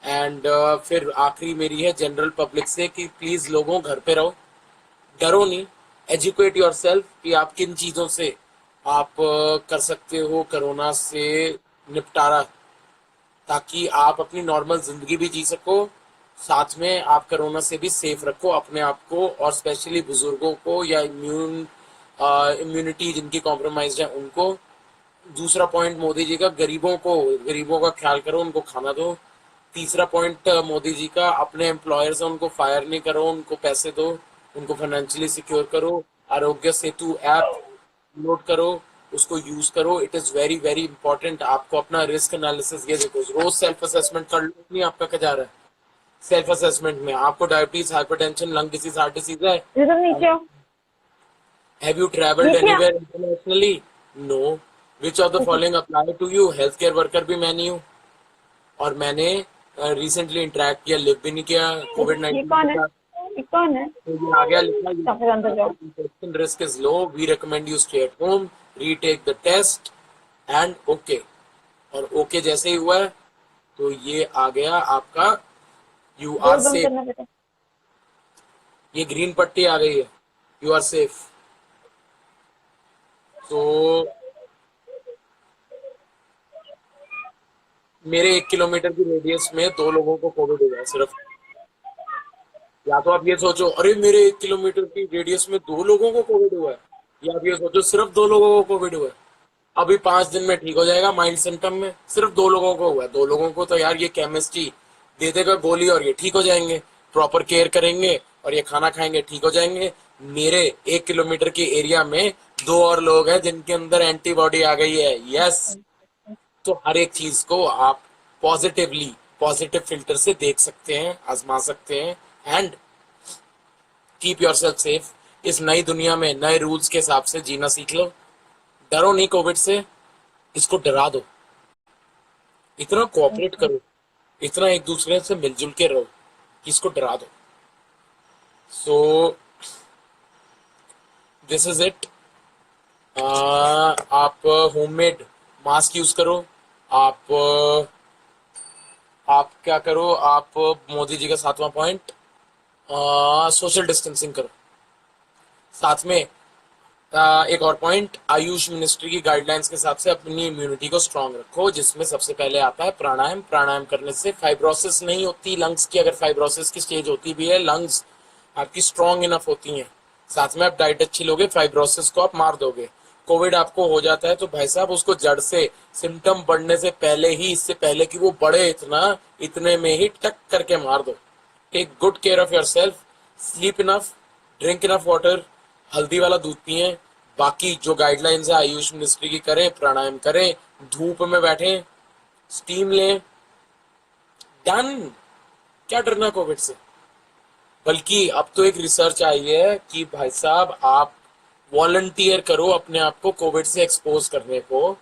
एंड फिर आखिरी मेरी है जनरल पब्लिक से कि प्लीज लोगों घर पे रहो, डरो नहीं, एजुकेट योर सेल्फ कि आप किन चीजों से आप कर सकते हो कोरोना से निपटारा, ताकि आप अपनी नॉर्मल जिंदगी भी जी सको, साथ में आप कोरोना से भी सेफ रखो अपने आप को, और स्पेशली बुजुर्गों को या इम्यूनिटी जिनकी कॉम्प्रोमाइज है उनको। दूसरा पॉइंट मोदी जी का, गरीबों का ख्याल करो, उनको खाना दो। तीसरा पॉइंट मोदी जी का, अपने एम्प्लॉयर्स हैं उनको फायर नहीं करो, उनको पैसे दो, उनको फाइनेंशियली सिक्योर करो। आरोग्य सेतु ऐप डाउनलोड करो, उसको यूज करो, it is very very important. आपको अपना रिस्क एनालिसिस, ये देखो रोज सेल्फ असेसमेंट कर लो, नहीं आपका क्या जा रहा है सेल्फ असेसमेंट में, आपको diabetes, hypertension, lung disease, heart disease है? ये तो नीचे आओ। Have you traveled नीचे आओ। anywhere internationally? No. Which of the following apply to you? Health care worker भी मैं नहीं हूँ, और मैंने रिसेंटली इंटरेक्ट किया, लिव भी नहीं किया कोविड ये 19 कौन के है? साथ। ये कौन है? तो ये आ गया लिखा, सबसे अंदर जाओ। Infection risk is low, we recommend you stay at home, retake the test and okay. और ओके जैसे ही हुआ है तो ये आ गया आपका, यू आर डोर बंद सेफ। करना बेटा। ये ग्रीन पट्टी आ गई है, यू आर सेफ। तो मेरे 1 किलोमीटर की रेडियस में 2 लोगों को कोविड हुआ है सिर्फ। या तो आप ये सोचो अरे मेरे 1 किलोमीटर की रेडियस में 2 लोगों को कोविड हुआ है, या आप ये सोचो सिर्फ 2 लोगों को कोविड हुआ है। अभी 5 दिन में ठीक हो जाएगा माइल्ड सिम्टम में, सिर्फ 2 लोगों को हुआ है। 2 लोगों को तो यार ये केमिस्ट्री दे देगा गोली और ये ठीक हो जाएंगे, प्रॉपर केयर करेंगे और ये खाना खाएंगे ठीक हो जाएंगे। मेरे 1 किलोमीटर के एरिया में 2 और लोग हैं जिनके अंदर एंटीबॉडी आ गई है। यस, तो हर एक चीज को आप पॉजिटिव फिल्टर से देख सकते हैं, आजमा सकते हैं, and keep your self safe. इस नई दुनिया में नए रूल्स के हिसाब से जीना सीख लो। डरो नहीं कोविड से, इसको डरा दो। इतना कोऑपरेट करो, इतना एक दूसरे से मिलजुल के रहो कि इसको डरा दो। सो दिस इज इट। आप होममेड मास्क यूज करो। आप क्या करो, आप मोदी जी का 7वां पॉइंट, सोशल डिस्टेंसिंग करो। साथ में एक और पॉइंट, आयुष मिनिस्ट्री की गाइडलाइंस के हिसाब से अपनी इम्यूनिटी को स्ट्रांग रखो, जिसमें सबसे पहले आता है प्राणायाम। प्राणायाम करने से फाइब्रोसिस नहीं होती लंग्स की, अगर फाइब्रोसिस की स्टेज होती भी है, लंग्स आपकी स्ट्रांग इनफ होती हैं। साथ में आप डाइट अच्छी लोगे, फाइब्रोसिस को आप मार दोगे। कोविड आपको हो जाता है तो भाई साहब उसको जड़ से, सिम्टम बढ़ने से पहले ही, इससे पहले कि वो बढ़े इतने में ही टक करके मार दो। Take good care of yourself, sleep enough, drink enough water, हल्दी वाला दूध पिए। बाकी जो गाइडलाइंस है आयुष मिनिस्ट्री की करें, प्राणायाम करें, धूप में बैठें, स्टीम लें, डन। क्या डरना कोविड से? बल्कि अब तो एक रिसर्च आई है कि भाई साहब आप वॉलंटियर करो अपने आप को कोविड से एक्सपोज करने को,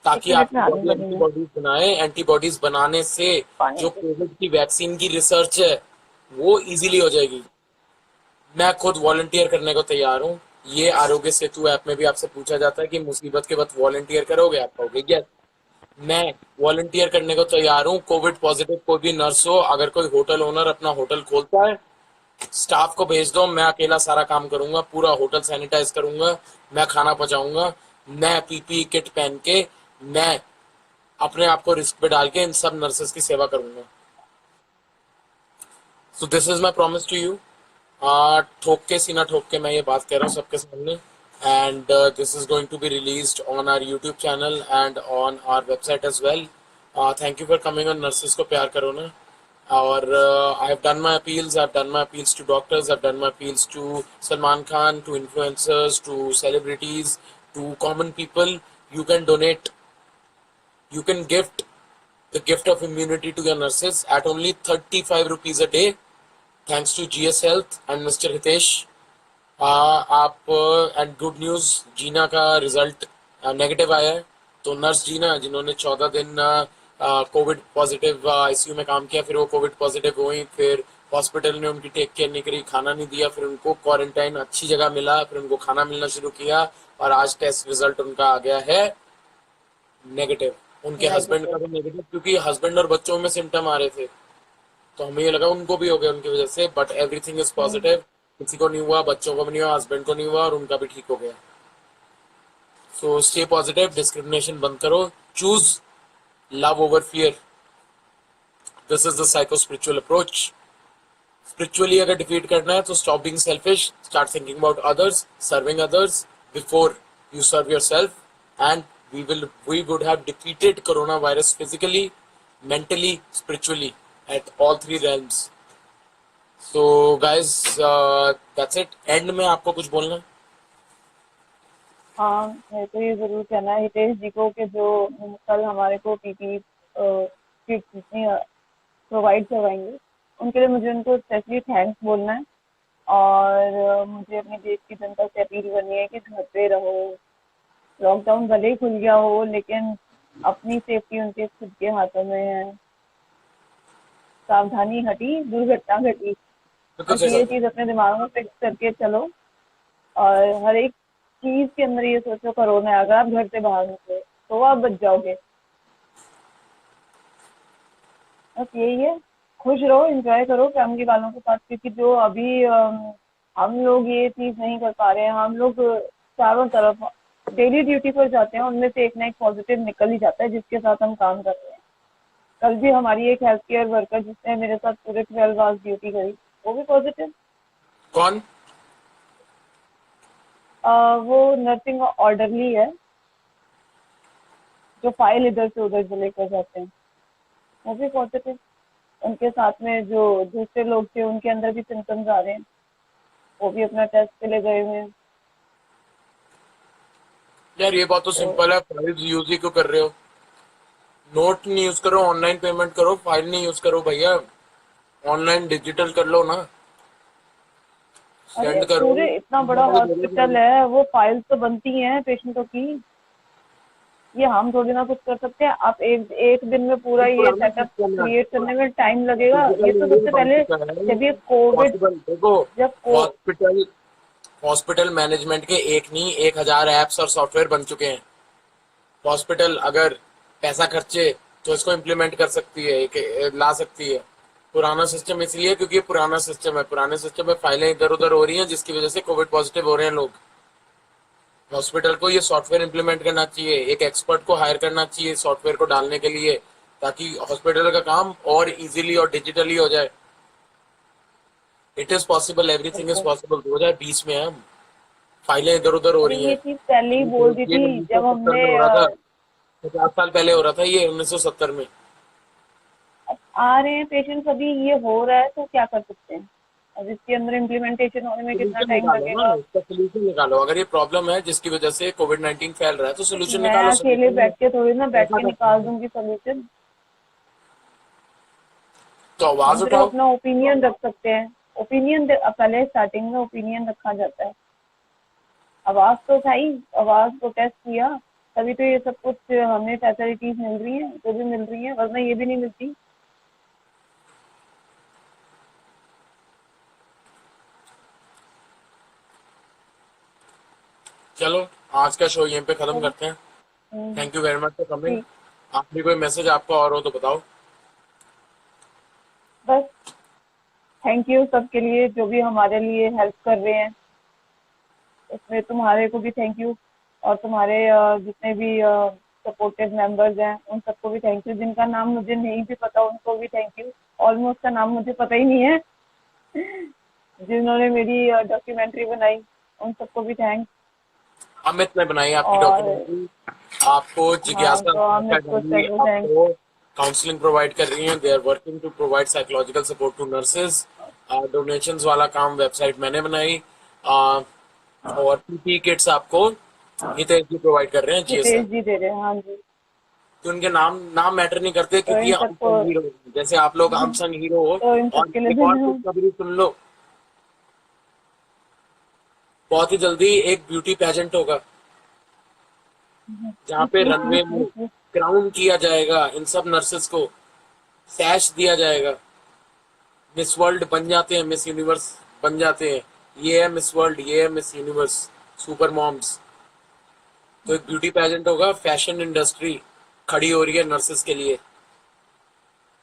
ताकि 1 मिनट आपकी में आ रही बॉडी हूँ मैं। एंटीबॉडीज बनाए। एंटीबॉडीज बनाने से पानी जो कोविड की वैक्सीन की रिसर्च है वो इजीली हो जाएगी। मैं खुद वॉलंटियर करने को तैयार हूँ। ये आरोग्य सेतु ऐप में भी आपसे पूछा जाता है कि मुसीबत के वक्त वॉलंटियर करोगे, आप कहोगे यस। मैं वॉलंटियर करने को तैयार हूँ। कोविड पॉजिटिव कोई भी नर्स हो, अगर कोई होटल ओनर अपना होटल खोलता है, स्टाफ को भेज दो, मैं अकेला सारा काम करूंगा, पूरा होटल सैनिटाइज करूंगा, मैं खाना पहुंचाऊंगा, मैं पीपी किट पहन के, मैं अपने आप को रिस्क पे डाल के इन सब नर्सेस की सेवा करूंगा। So this is my promise to you. ठोक के सीना ठोक के मैं ये बात कह रहा हूँ सबके सामने, and this is going to be released on our YouTube channel and on our website as well. Thank you for coming on. Nurses को प्यार करो ना, और I've done my appeals to doctors, I've done my appeals to Salman Khan, to influencers, to celebrities, to common people. You can donate, you can gift the gift of immunity to your nurses at only 35 rupees a day, thanks to GS Health and Mr. Hitesh. आप and good news, जीना का result negative आया है। तो nurse जीना जिन्होंने 14 दिन Covid positive ICU में काम किया, फिर वो कोविड पॉजिटिव हुई, फिर हॉस्पिटल ने उनकी टेक केयर नहीं करी, खाना नहीं दिया, फिर उनको क्वारंटाइन अच्छी जगह मिला, फिर उनको खाना मिलना शुरू किया, और आज टेस्ट रिजल्ट उनका आ गया है नेगेटिव। उनके हस्बैंड का नेगेटिव। भी नेगेटिव, क्योंकि हस्बैंड और बच्चों में सिम्टम आ रहे थे, तो हमें ये लगा उनको भी हो गया उनकी वजह से, बट एवरीथिंग इज पॉजिटिव। किसी को नहीं हुआ, बच्चों को भी नहीं हुआ, हस्बैंड को नहीं हुआ, और उनका भी ठीक हो गया। सो स्टे पॉजिटिव, डिस्क्रिमिनेशन बंद करो, choose love over fear. This is the psycho spiritual approach. Spiritually अगर डिफीट करना है तो stop being selfish, start thinking about others, serving others before you serve yourself, and we would have defeated coronavirus physically, mentally, spiritually, at all three realms. So guys, that's it. End में आपको कुछ बोलना है? हाँ, मेरे को ये जरूर कहना है हितेश जी को कि जो कल हमारे को पीपी किट जितनी प्रोवाइड करवाएंगे, उनके लिए मुझे उनको स्पेशली थैंक्स बोलना है। और मुझे अपने देश की जनता से अपील करनी है कि घर पे रहो। लॉकडाउन भले ही खुल गया हो, लेकिन अपनी सेफ्टी उनके खुद के हाथों में है। सावधानी हटी, दुर्घटना घटी। बिल्कुल बस सही ये बात है। चीज अपने दिमाग में फिक्स करके चलो, और हर एक चीज के अंदर ये सोचो कोरोना है, अगर आप घर से बाहर निकले तो आप बच जाओगे। बस यही है। खुश रहो, एंजॉय करो फैमिली वालों के साथ, क्योंकि जो अभी हम लोग ये चीज नहीं कर पा रहे हैं। हम लोग चारों तरफ डेली ड्यूटी पर जाते हैं, उनमें से एक ना एक पॉजिटिव निकल ही जाता है जिसके साथ हम काम कर रहे हैं। कल भी हमारी एक हेल्थ केयर वर्कर जिसने मेरे साथ पूरे 12 आवर्स ड्यूटी करी, वो भी पॉजिटिव। कौन? वो नर्सिंग ऑर्डरली है, जो फाइल इधर से उधर से लेकर जाते हैं, वो भी पॉजिटिव। उनके साथ में जो दूसरे लोग थे उनके अंदर भी सिम्टम्स आ रहे हैं, वो भी अपना टेस्ट के लिए गए हुए हैं। यार ये बात तो तो सिंपल है, फाइल यूज ही क्यों कर रहे हो? नोट नहीं यूज करो, ऑनलाइन पेमेंट करो, फाइल नहीं यूज करो भैया, ऑनलाइन डिजिटल कर लो ना, अरे सेंड करो। पूरे इतना बड़ा हॉस्पिटल है, वो फाइल्स तो बनती हैं पेशेंटों की। ये हम थोड़ी ना कुछ कर सकते हैं। आप एक एक दिन में पूरा ये ये पुराना सेटअप सिस्टम है, क्रिएट करने में टाइम लगेगा। ये डिजिटल तो इंडिया सबसे बन पहले चुका है। जब ये कोविड पॉसिबल देखो, जब को हॉस्पिटल हॉस्पिटल मैनेजमेंट के एक नहीं 1,000 एप्स और सॉफ्टवेयर बन चुके हैं। हॉस्पिटल अगर पैसा खर्चे तो इसको इम्प्लीमेंट कर सकती है, ला सकती है। पुराना सिस्टम इसलिए क्योंकि ये पुराना सिस्टम है, पुराने सिस्टम में फाइलें इधर उधर हो रही हैं, जिसकी वजह से कोविड पॉजिटिव हो रहे हैं लोग। हॉस्पिटल को ये सॉफ्टवेयर इम्प्लीमेंट करना चाहिए, एक एक्सपर्ट को हायर करना चाहिए सॉफ्टवेयर को डालने के लिए, ताकि हॉस्पिटल का काम और इजीली और डिजिटली हो जाए। It is possible, everything is possible. 2020 में है हम, फाइलें इधर उधर हो अरे रही ये हैं। चीज पहले ही बोल दी ये थी जब 1970 हमने में हो रहा था, 50 साल पहले हो रहा था ये, 1970 में। अब आ रहे हैं पेशेंट्स, अभी ये हो रहा है तो क्या कर सकते हैं। अब इसके अंदर इम्प्लीमेंटेशन होने में कितना सोल्यूशन टाइम निकालो ना, लगेगा। इसका सोल्यूशन निकालो। अगर ये प्रॉब्लम है जिसकी वजह से कोविड-19 फैल रहा है, तो सोल्यूशन मैं निकालो। अकेले सोल्यूशन में बैठ के थोड़ी ना बैठ ऐसा के करते निकाल हैं दूंगी सोल्यूशन। तो हम आवाज सिर्फ उठाओ। अपना ओपिनियन रख सकते हैं। ओपिनियन पहले स्टार्टिंग में ओपिनियन रखा जाता है। आवाज तो उठाई, आवाज प्रोटेस्ट किया, तभी तो ये सब कुछ हमें फैसिलिटीज मिल रही हैं, जो भी मिल रही हैं, वरना ये भी नहीं मिलती। चलो, आज का शो यहीं पे खत्म चलो, करते हैं। Hmm, thank you very much for coming. ठीक। आखिरी कोई मैसेज आपका और हो तो बताओ। बस थैंक यू सबके लिए जो भी हमारे लिए हेल्प कर रहे हैं। इसमें तुम्हारे को भी थैंक यू, और तुम्हारे जितने भी सपोर्टिव मेंबर्स हैं उन सबको भी थैंक यू। जिनका नाम मुझे नहीं भी पता उनको भी थैंक यू। ऑलमोस्ट का नाम मुझे पता ही नहीं है। जिन्होंने मेरी डॉक्यूमेंट्री बनाई उन सबको भी थैंक्स। अमित ने बनाई आपकी और डॉक्यूमेंट्री, आपको हाँ, जिज्ञासा तो क्या अमित को डाली स्पेशल थैंक्स। आपको, काउंसलिंग प्रोवाइड कर रही हैं, they are working to provide psychological support to nurses. Donations वाला काम वेबसाइट मैंने बनाई, और पीपी किट्स आपको हितेश जी प्रोवाइड कर रहे हैं, हितेश जीएसएम। जी दे रहे हैं, हाँ जी। तो उनके नाम नाम मैटर नहीं करते, तो क्योंकि इन ये सबको अनसंग हीरो, जैसे आप लोग अनसंग हीरो हो। तो इन और सबके लिए एक और खुशखबरी सुन लो, बहुत ही जल्दी एक ब्यूटी पेजेंट होगा, जहाँ पे रनवे में क्राउन किया जाएगा इन सब नर्सेस को, सैश दिया जाएगा, मिस वर्ल्ड बन जाते हैं, मिस यूनिवर्स बन जाते हैं। ये है मिस वर्ल्ड, ये है मिस यूनिवर्स, सुपर मॉम्स। तो एक ब्यूटी पेजेंट होगा, फैशन इंडस्ट्री खड़ी हो रही है नर्सेस के लिए,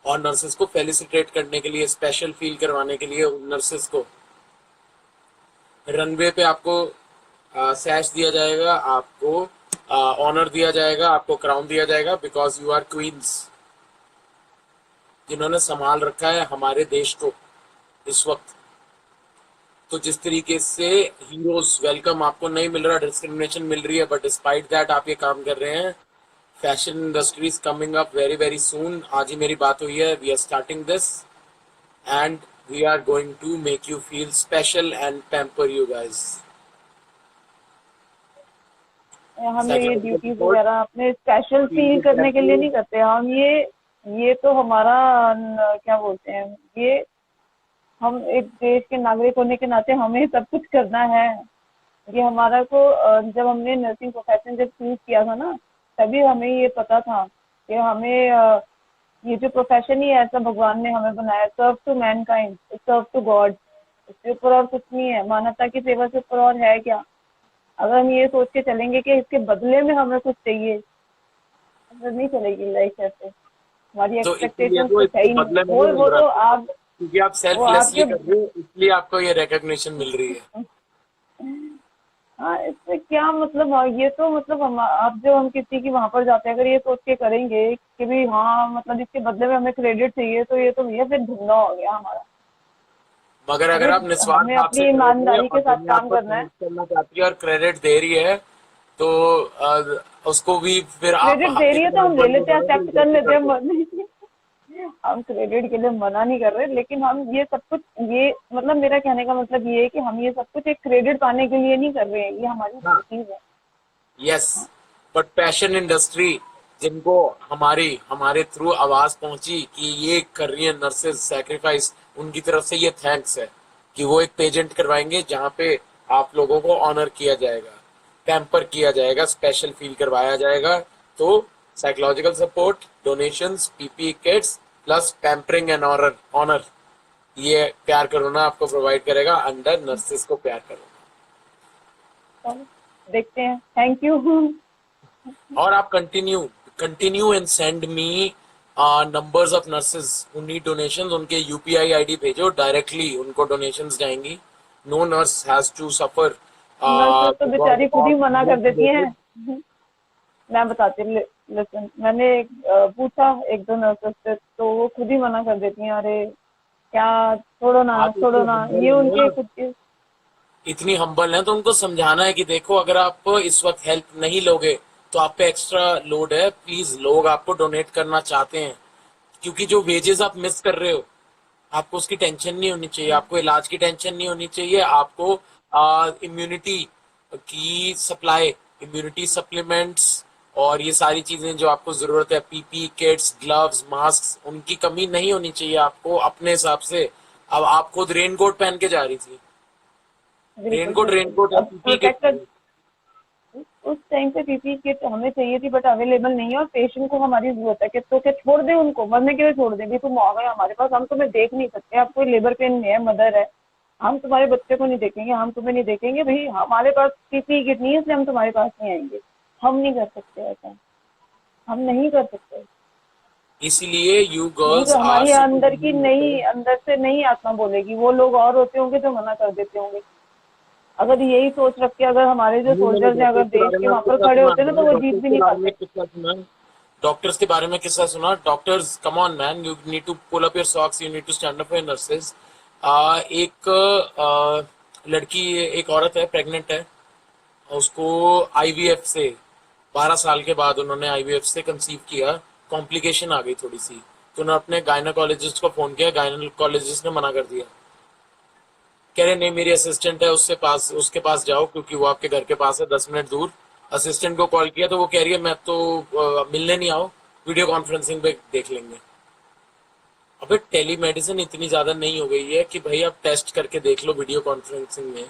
और नर्सेस को फेलिसिटेट करने के लिए, स्पेशल फील करवाने के लिए नर्सेस को रनवे पे आपको सैश दिया जाएगा, आपको ऑनर दिया जाएगा, आपको क्राउन दिया जाएगा, बिकॉज यू आर क्वींस, जिन्होंने संभाल रखा है हमारे देश को इस वक्त। तो जिस तरीके से हीरोज वेलकम आपको नहीं मिल रहा, डिस्क्रिमिनेशन मिल रही है, बट डिस्पाइट दैट आप ये काम कर रहे हैं। Fashion industry is coming up very very soon. आज ही मेरी बात हुई है, we are starting this and we are going to make you feel special and pamper you guys. हम ये साइकोलॉजिकल ड्यूटीज सपोर्ट, वगैरह अपने स्पेशल फील करने के लिए नहीं करते हम। ये तो हमारा क्या बोलते हैं, ये हम एक देश के नागरिक होने के नाते हमें सब कुछ करना है। ये हमारा को जब हमने नर्सिंग प्रोफेशन जब चूज किया था ना, तभी हमें ये पता था कि हमें ये जो प्रोफेशन ही ऐसा भगवान ने हमें बनाया, serve to mankind, serve to God. इसके ऊपर और कुछ नहीं है, मानवता की सेवा से ऊपर और है क्या। अगर हम ये सोच के चलेंगे कि इसके बदले में हमें कुछ चाहिए, तो नहीं चलेगी लाइफ ऐसे। हमारी तो इसीलिए एक्सपेक्टेशंस तो कुछ है इसके ही बदले में नहीं। नहीं मिल वो रहा, तो आप क्योंकि आप वो सेल्फलेसली आपके कर रहे हो, इसलिए आपको ये रिकॉग्निशन मिल रही है। हाँ, इससे क्या मतलब। हाँ, ये तो मतलब हम आप जो हम किसी की वहां पर जाते हैं, अगर ये सोच के करेंगे कि भी हाँ मतलब इसके बदले में हमें क्रेडिट चाहिए, तो ये तो भैया फिर धंधा हो गया हमारा। मगर अगर आप हमें निस्वार्थ हमें भाव से अपनी करोगे ईमानदारी और के साथ दुनिया काम आपको करना है। थैंक्स करना चाहती है और क्रेडिट दे रही है, तो उसको भी फिर आप क्रेडिट दे रही है इतना तो हम ले हम्बल हो लेते हैं, जाओ कि एक्सेप्ट कर इज्जत लेते कर हैं। दो। हम क्रेडिट के लिए मना नहीं कर रहे, लेकिन हम ये सब कुछ, ये मतलब मेरा कहने का मतलब ये है कि हम ये सब कुछ एक क्रेडिट पाने के लिए नहीं कर रहे हैं, ये हमारी हाँ, ड्यूटीज है। यस, बट फैशन इंडस्ट्री जिनको हमारी हमारे थ्रू आवाज पहुंची कि ये कर रही है नर्सेज सैक्रिफाइस, उनकी तरफ से ये थैंक्स है कि वो एक पेजेंट करवाएंगे जहां पे आप लोगों को ऑनर किया जाएगा, पैम्पर किया जाएगा, स्पेशल फील करवाया जाएगा। तो psychological support, donations, PP kits plus pampering and honour honour, ये प्यार करोना आपको प्रोवाइड करेगा अंडर नर्सेज को प्यार करो। तो देखते हैं, थैंक यू। और आप continue continue and send me numbers of nurses who need donations, उनके यूपीआई आईडी भेजो, डायरेक्टली उनको डोनेशंस जाएंगी। No nurse has to suffer nurses तो टू गॉट द बेचारी खुद ही मना कर देती हैं। कॉस्ट। मैं बताती हूँ, लिसन, मैंने पूछा एक दो नर्सेस से, तो वो खुद ही मना कर देती हैं। अरे क्या, छोड़ो ना आप छोड़ो इतने ना, हम्बल ये है उनके ना, खुद के। इतनी हम्बल है, तो उनको समझाना है कि देखो अगर आप इस वक्त हेल्प नहीं लोगे तो आप पे एक्स्ट्रा लोड है, प्लीज लोग आपको डोनेट करना चाहते हैं, क्योंकि जो वेजेस आप मिस कर रहे हो आपको उसकी टेंशन नहीं होनी चाहिए, आपको इलाज की टेंशन नहीं होनी चाहिए, आपको इम्यूनिटी की सप्लाई, इम्यूनिटी सप्लीमेंट्स और ये सारी चीजें जो आपको जरूरत है, पीपी किट्स, ग्लव्स, मास्क, उनकी कमी नहीं होनी चाहिए आपको अपने हिसाब से। अब आप खुद रेनकोट पहन के जा रही थी, बिल्कुल रेनकोट बिल्कुल, रेनकोट है, अब पीपी किट। प्रोटेक्टर उस टाइम पे पीपी किट हमें चाहिए थी, बट अवेलेबल नहीं है, और पेशेंट को हमारी जरूरत है कि तो क्या छोड़ दें उनको, मरने के लिए छोड़ दें भी, तुम आ गए हमारे पास, हम तुम्हें देख नहीं सकते, आप कोई लेबर पेन में है, मदर है, हम तुम्हारे बच्चे को नहीं देखेंगे, हम तुम्हें नहीं देखेंगे भाई, हमारे पास पीपी किट नहीं है इसलिए हम तुम्हारे पास नहीं आएंगे। हम नहीं कर सकते ऐसा, हम नहीं कर सकते। इसलिए यू नहीं गर्ल्स तो आर हमारी सुपर अंदर की वुमेन नई, होते अंदर से नई आत्मा बोलेगी, वो लोग और होते होंगे जो मना कर देते होंगे। अगर यही सोच रख के अगर हमारे जो नहीं, मैंने सोल्जर्स हैं अगर डॉक्टर्स के देश बारे के में वहां पर किस्सा खड़े सुना, होते ना, तो मैंने वो जीत डॉक्टर्स भी के नहीं बारे पाते। में किस्सा सुना, डॉक्टर्स के बारे में किस्सा सुना। Doctors, come on man, you need to pull up your socks, you need to stand up for nurses. एक लड़की, एक औरत है, प्रेग्नेंट है, उसको आईवीएफ से 12 साल के बाद उन्होंने आईवीएफ से कंसीव किया, कॉम्प्लिकेशन आ गई थोड़ी सी, तो उन्होंने अपने गायनाकोलॉजिस्ट को फोन किया, गायनाकोलॉजिस्ट ने मना कर दिया, कह रहे नहीं मेरी असिस्टेंट है, उसके पास जाओ क्योंकि वो आपके घर के पास है 10 मिनट दूर। असिस्टेंट को कॉल किया तो वो कह रही है मैं तो मिलने नहीं आओ, वीडियो कॉन्फ्रेंसिंग पे देख लेंगे। अबे टेलीमेडिसिन इतनी ज्यादा नहीं हो गई है कि भाई आप टेस्ट करके देख लो वीडियो कॉन्फ्रेंसिंग में।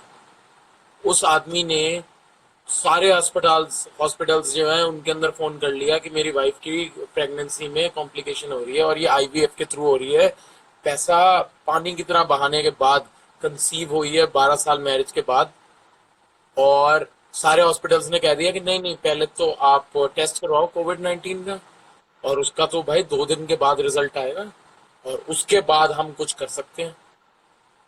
उस आदमी ने सारे हॉस्पिटल्स जो हैं उनके अंदर फोन कर लिया कि मेरी वाइफ की प्रेगनेंसी में कॉम्प्लिकेशन हो रही है और ये आईवीएफ के थ्रू हो रही है, पैसा पानी की तरह बहाने के बाद कंसीव हुई है 12 साल मैरिज के बाद। और सारे हॉस्पिटल्स ने कह दिया कि नहीं नहीं पहले तो आप टेस्ट करवाओ कोविड-19 का, और उसका तो भाई 2 दिन के बाद रिजल्ट आएगा और उसके बाद हम कुछ कर सकते हैं।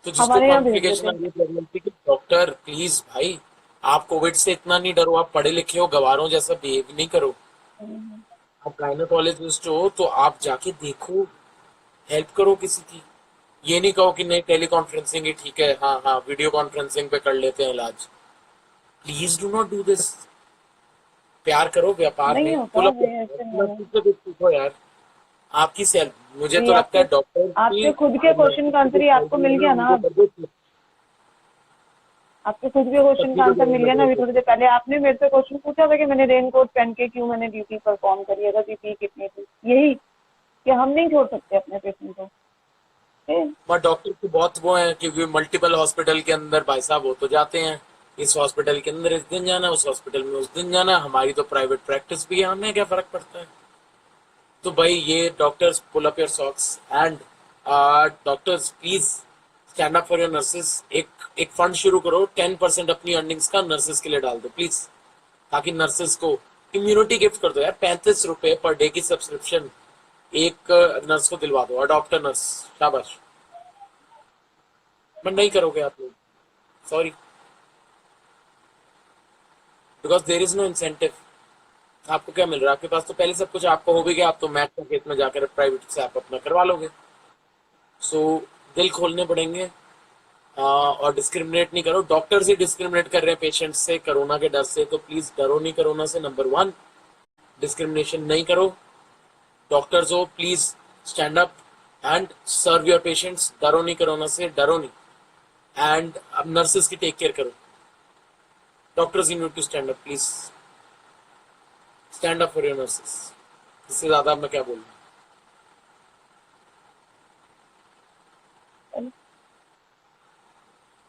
तो जिसको हमारे यहाँ भेज कॉम्प्लिकेशन आ देते गई प्रेगनेंसी की, डॉक्टर प्लीज भाई आप कोविड से इतना नहीं डरो, आप पढ़े लिखे हो, गवारों जैसा बिहेव नहीं करो। हैं। आप गायनाकोलॉजिस्ट हो तो आप जाके देखो, हेल्प करो किसी की। ये नहीं कहो कि नहीं टेली कॉन्फ्रेंसिंग ही ठीक है, हाँ हाँ वीडियो कॉन्फ्रेंसिंग पे कर लेते हैं इलाज। Please do not do this. प्यार करो, व्यापार नहीं नहीं। होता पुल है ऐसे में। अप सीखो यार। आपकी सेल्फ, मुझे ये तो लगता है आपके डॉक्टर की आपके खुद के और क्वेश्चन नर्सिंग का की आंसर जो ही आपको सैलरी मिल है ना गया ना उनको अब। कर दो। आपके खुद के क्वेश्चन तभी का तो आंसर डरने मिल गया लग ना। रहे अभी थे। थोड़ी देर पहले आपने मेरे से क्वेश्चन पूछा था कि मैंने रेन कोट पहन के क्यों मैंने ड्यूटी परफॉर्म करी, अगर पीपी कितनी थी, यही कि हम नहीं छोड़ सकते अपने पेशेंट को। ठीक? पर डॉक्टर तो बहुत वो हैं क्योंकि मल्टीपल हॉस्पिटल के अंदर भाई साहब वो तो जाते हैं, इस हॉस्पिटल के अंदर इस दिन जाना, उस हॉस्पिटल में उस दिन जाना। हमारी तो प्राइवेट प्रैक्टिस भी है, हमें क्या फर्क पड़ता है। तो भाई ये doctors pull up your socks and doctors please stand up for your nurses. एक एक फंड शुरू करो, 10% अपनी अर्निंग्स का नर्सेस के लिए डाल दो प्लीज, ताकि नर्सेस को इम्यूनिटी गिफ्ट कर दो यार। 35 रुपए पर डे की सब्सक्रिप्शन एक नर्स को दिलवा दो, अडॉप्ट नर्स, शाबाश। बट नहीं करोगे आप लोग, sorry, because there is no incentive. आपको क्या मिल रहा है, आपके पास तो पहले सब कुछ आपको हो भी गया, आप तो मैथ का खेत में जाकर प्राइवेट से आप अपना करवा लोगे। सो दिल खोलने पड़ेंगे। और डिस्क्रिमिनेट नहीं करो, डॉक्टर्स ही डिस्क्रिमिनेट कर रहे हैं पेशेंट्स से कोरोना के डर से, तो प्लीज डरो नहीं कोरोना से। नंबर 1, डिस्क्रिमिनेशन नहीं करो। डॉक्टर्स हो please stand up and serve your patients. डरो नहीं कोरोना से, डरो नहीं। एंड अब नर्सेस की टेक केयर करो। Doctors you need to stand up, please stand up for your nurses. इससे ज्यादा मैं क्या बोलूँ।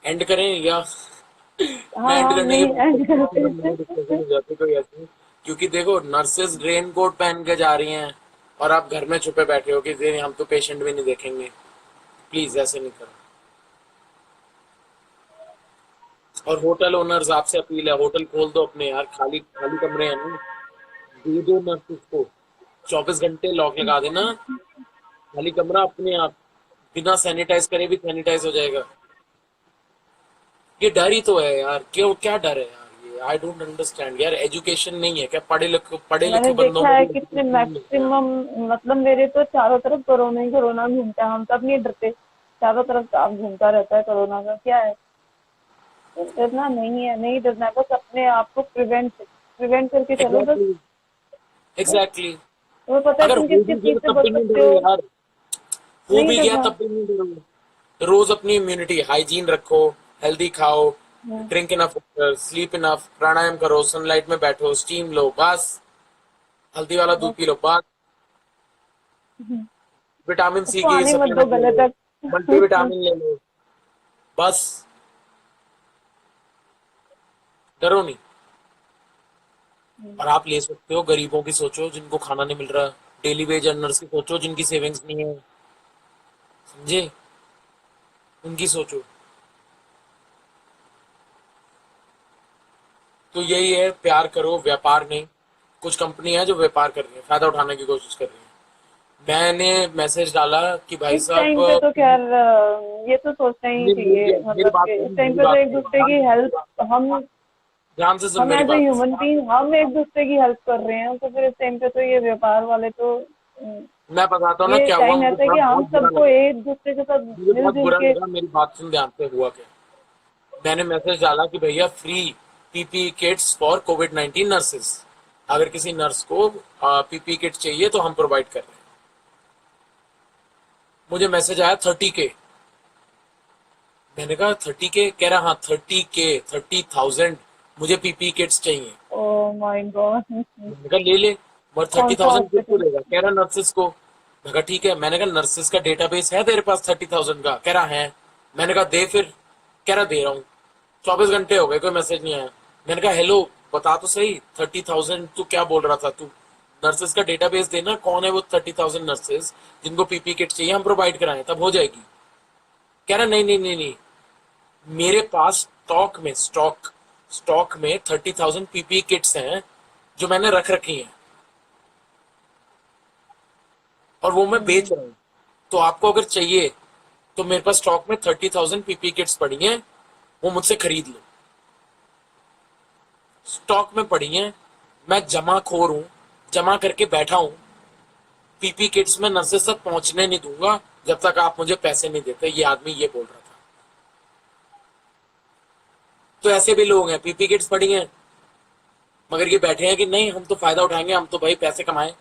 एंड करें या मैं हाँ एंड हाँ करने के नहीं बाद ऐड करता हूँ, अगर करते मेरी डिस्कशन हो जाती कोई ऐसी, क्योंकि देखो नर्सेज रेन कोट पहन के जा रही हैं और आप घर में छुपे बैठे हो कि नहीं हम तो पेशेंट भी नहीं देखेंगे। प्लीज ऐसे नहीं करो। और होटल ओनर्स आपसे अपील है, होटल खोल दो अपने यार, खाली खाली कमरे हैं ना, दे दो नर्सेज को 24 घंटे लॉक लगा देना, खाली कमरा अपने आप बिना सैनिटाइज करे भी सैनिटाइज हो जाएगा। ये डर ही तो है यार, क्यों क्या डर है यार, ये आई डोंट अंडरस्टैंड यार। एजुकेशन नहीं है क्या, पढ़े मैंने लिखे बंदों देखा में है भी कितने एजुकेशन नहीं है क्या? मैक्सिमम, मतलब मेरे तो चारों तरफ कोरोना ही कोरोना घूमता है, हम सब नहीं डरते, चारों तरफ सांप घूमता रहता है कोरोना का, क्या है। तो डरना नहीं है, नहीं डरना है, बस अपने आप को प्रिवेंट करके चलो बस। Exactly, exactly. तुम्हें पता है अगर तुम हो किस भी किस चीज गया से तब बच भी नहीं सकते डरो हो। यार, हो नहीं भी गया डरना। तब भी नहीं डरो। रोज अपनी इम्यूनिटी हाइजीन रखो, हेल्दी खाओ, hmm, drink enough water, sleep enough, pranayama करो, सनलाइट में बैठो, स्टीम लो, बस हल्दी वाला दूध बस। पी लो, बस विटामिन सी उसको की आने मत दो सप्लीमेंट ले गले लो, तक। मल्टीविटामिन ले लो, बस डरो नहीं। और आप ले सकते हो, गरीबों की सोचो जिनको खाना नहीं मिल रहा, डेली वेज अर्नर्स की सोचो जिनकी सेविंग्स नहीं है, समझे, उनकी सोचो। तो यही है, प्यार करो, व्यापार नहीं। कुछ कंपनी है जो व्यापार कर रही है, फायदा उठाने की कोशिश कर रही है। मैंने मैसेज डाला कि भाई इस साहब टाइम पे तो खैर ये तो सोचना ही चाहिए, मेरी मतलब बात कि इस सुनो, टाइम मेरी पे तो बात एक सुनो, दूसरे की हेल्प, ध्यान से सुन हम मेरी एज ए बात। ह्यूमन बीइंग हम एक दूसरे की हेल्प कर रहे हैं, तो फिर इस टाइम पे तो ये व्यापार वाले तो मैं बताता हूँ ना ये क्या हुआ, टाइम मुझे ऐसा है थोड़ा कि हम बहुत बुरा सबको लगा। एक दूसरे के साथ मुझे बहुत मिलजुल बुरा के। लगा, मेरी बात सुन ध्यान से। हुआ क्या, मैंने मैसेज डाला कि भैया फ्री पीपी किट्स फॉर कोविड-19 नर्सेज। अगर किसी नर्स को पीपी किट चाहिए तो हम प्रोवाइड कर रहे हैं। मुझे मैसेज आया 30K। मैंने कहा 30K? कह रहा हाँ 30K, 30,000 मुझे पीपी किट्स चाहिए। Oh my God. मैंने कहा ले ले, और कौन सा 30,000 किसको हॉस्पिटल? देगा? कह रहा नर्सेस को। मैंने कहा ठीक है। मैंने कहा नर्सेस का डेटाबेस है तेरे पास 30,000 का? कह रहा है। मैंने कहा दे फिर। कह रहा दे रहा हूँ। 24 घंटे हो गए, कोई मैसेज नहीं आया। मैंने कहा हेलो, बता तो सही 30,000 तू क्या बोल रहा था? तू नर्सेस का डेटाबेस देना, कौन है वो 30,000 नर्सेस जिनको पीपी किट चाहिए, हम प्रोवाइड कराएं तब हो जाएगी। कह रहा नहीं नहीं नहीं नहीं, मेरे पास स्टॉक में 30,000 पीपी किट्स हैं जो मैंने रख रखी हैं और वो मैं बेच रहा हूँ। तो आपको अगर चाहिए तो मेरे पास स्टॉक में 30,000 पीपी किट्स पड़ी हैं, वो मुझसे खरीद लो। स्टॉक में पड़ी हैं, मैं जमाखोर हूँ, जमा करके बैठा हूँ। पीपी किट्स में नर्सेस तक पहुंचने नहीं दूंगा जब तक आप मुझे पैसे नहीं देते, ये आदमी ये बोल रहा था। तो ऐसे भी लोग हैं, पीपी किट्स पड़ी हैं मगर ये बैठे हैं कि नहीं हम तो फायदा उठाएंगे, हम तो भाई पैसे कमाए।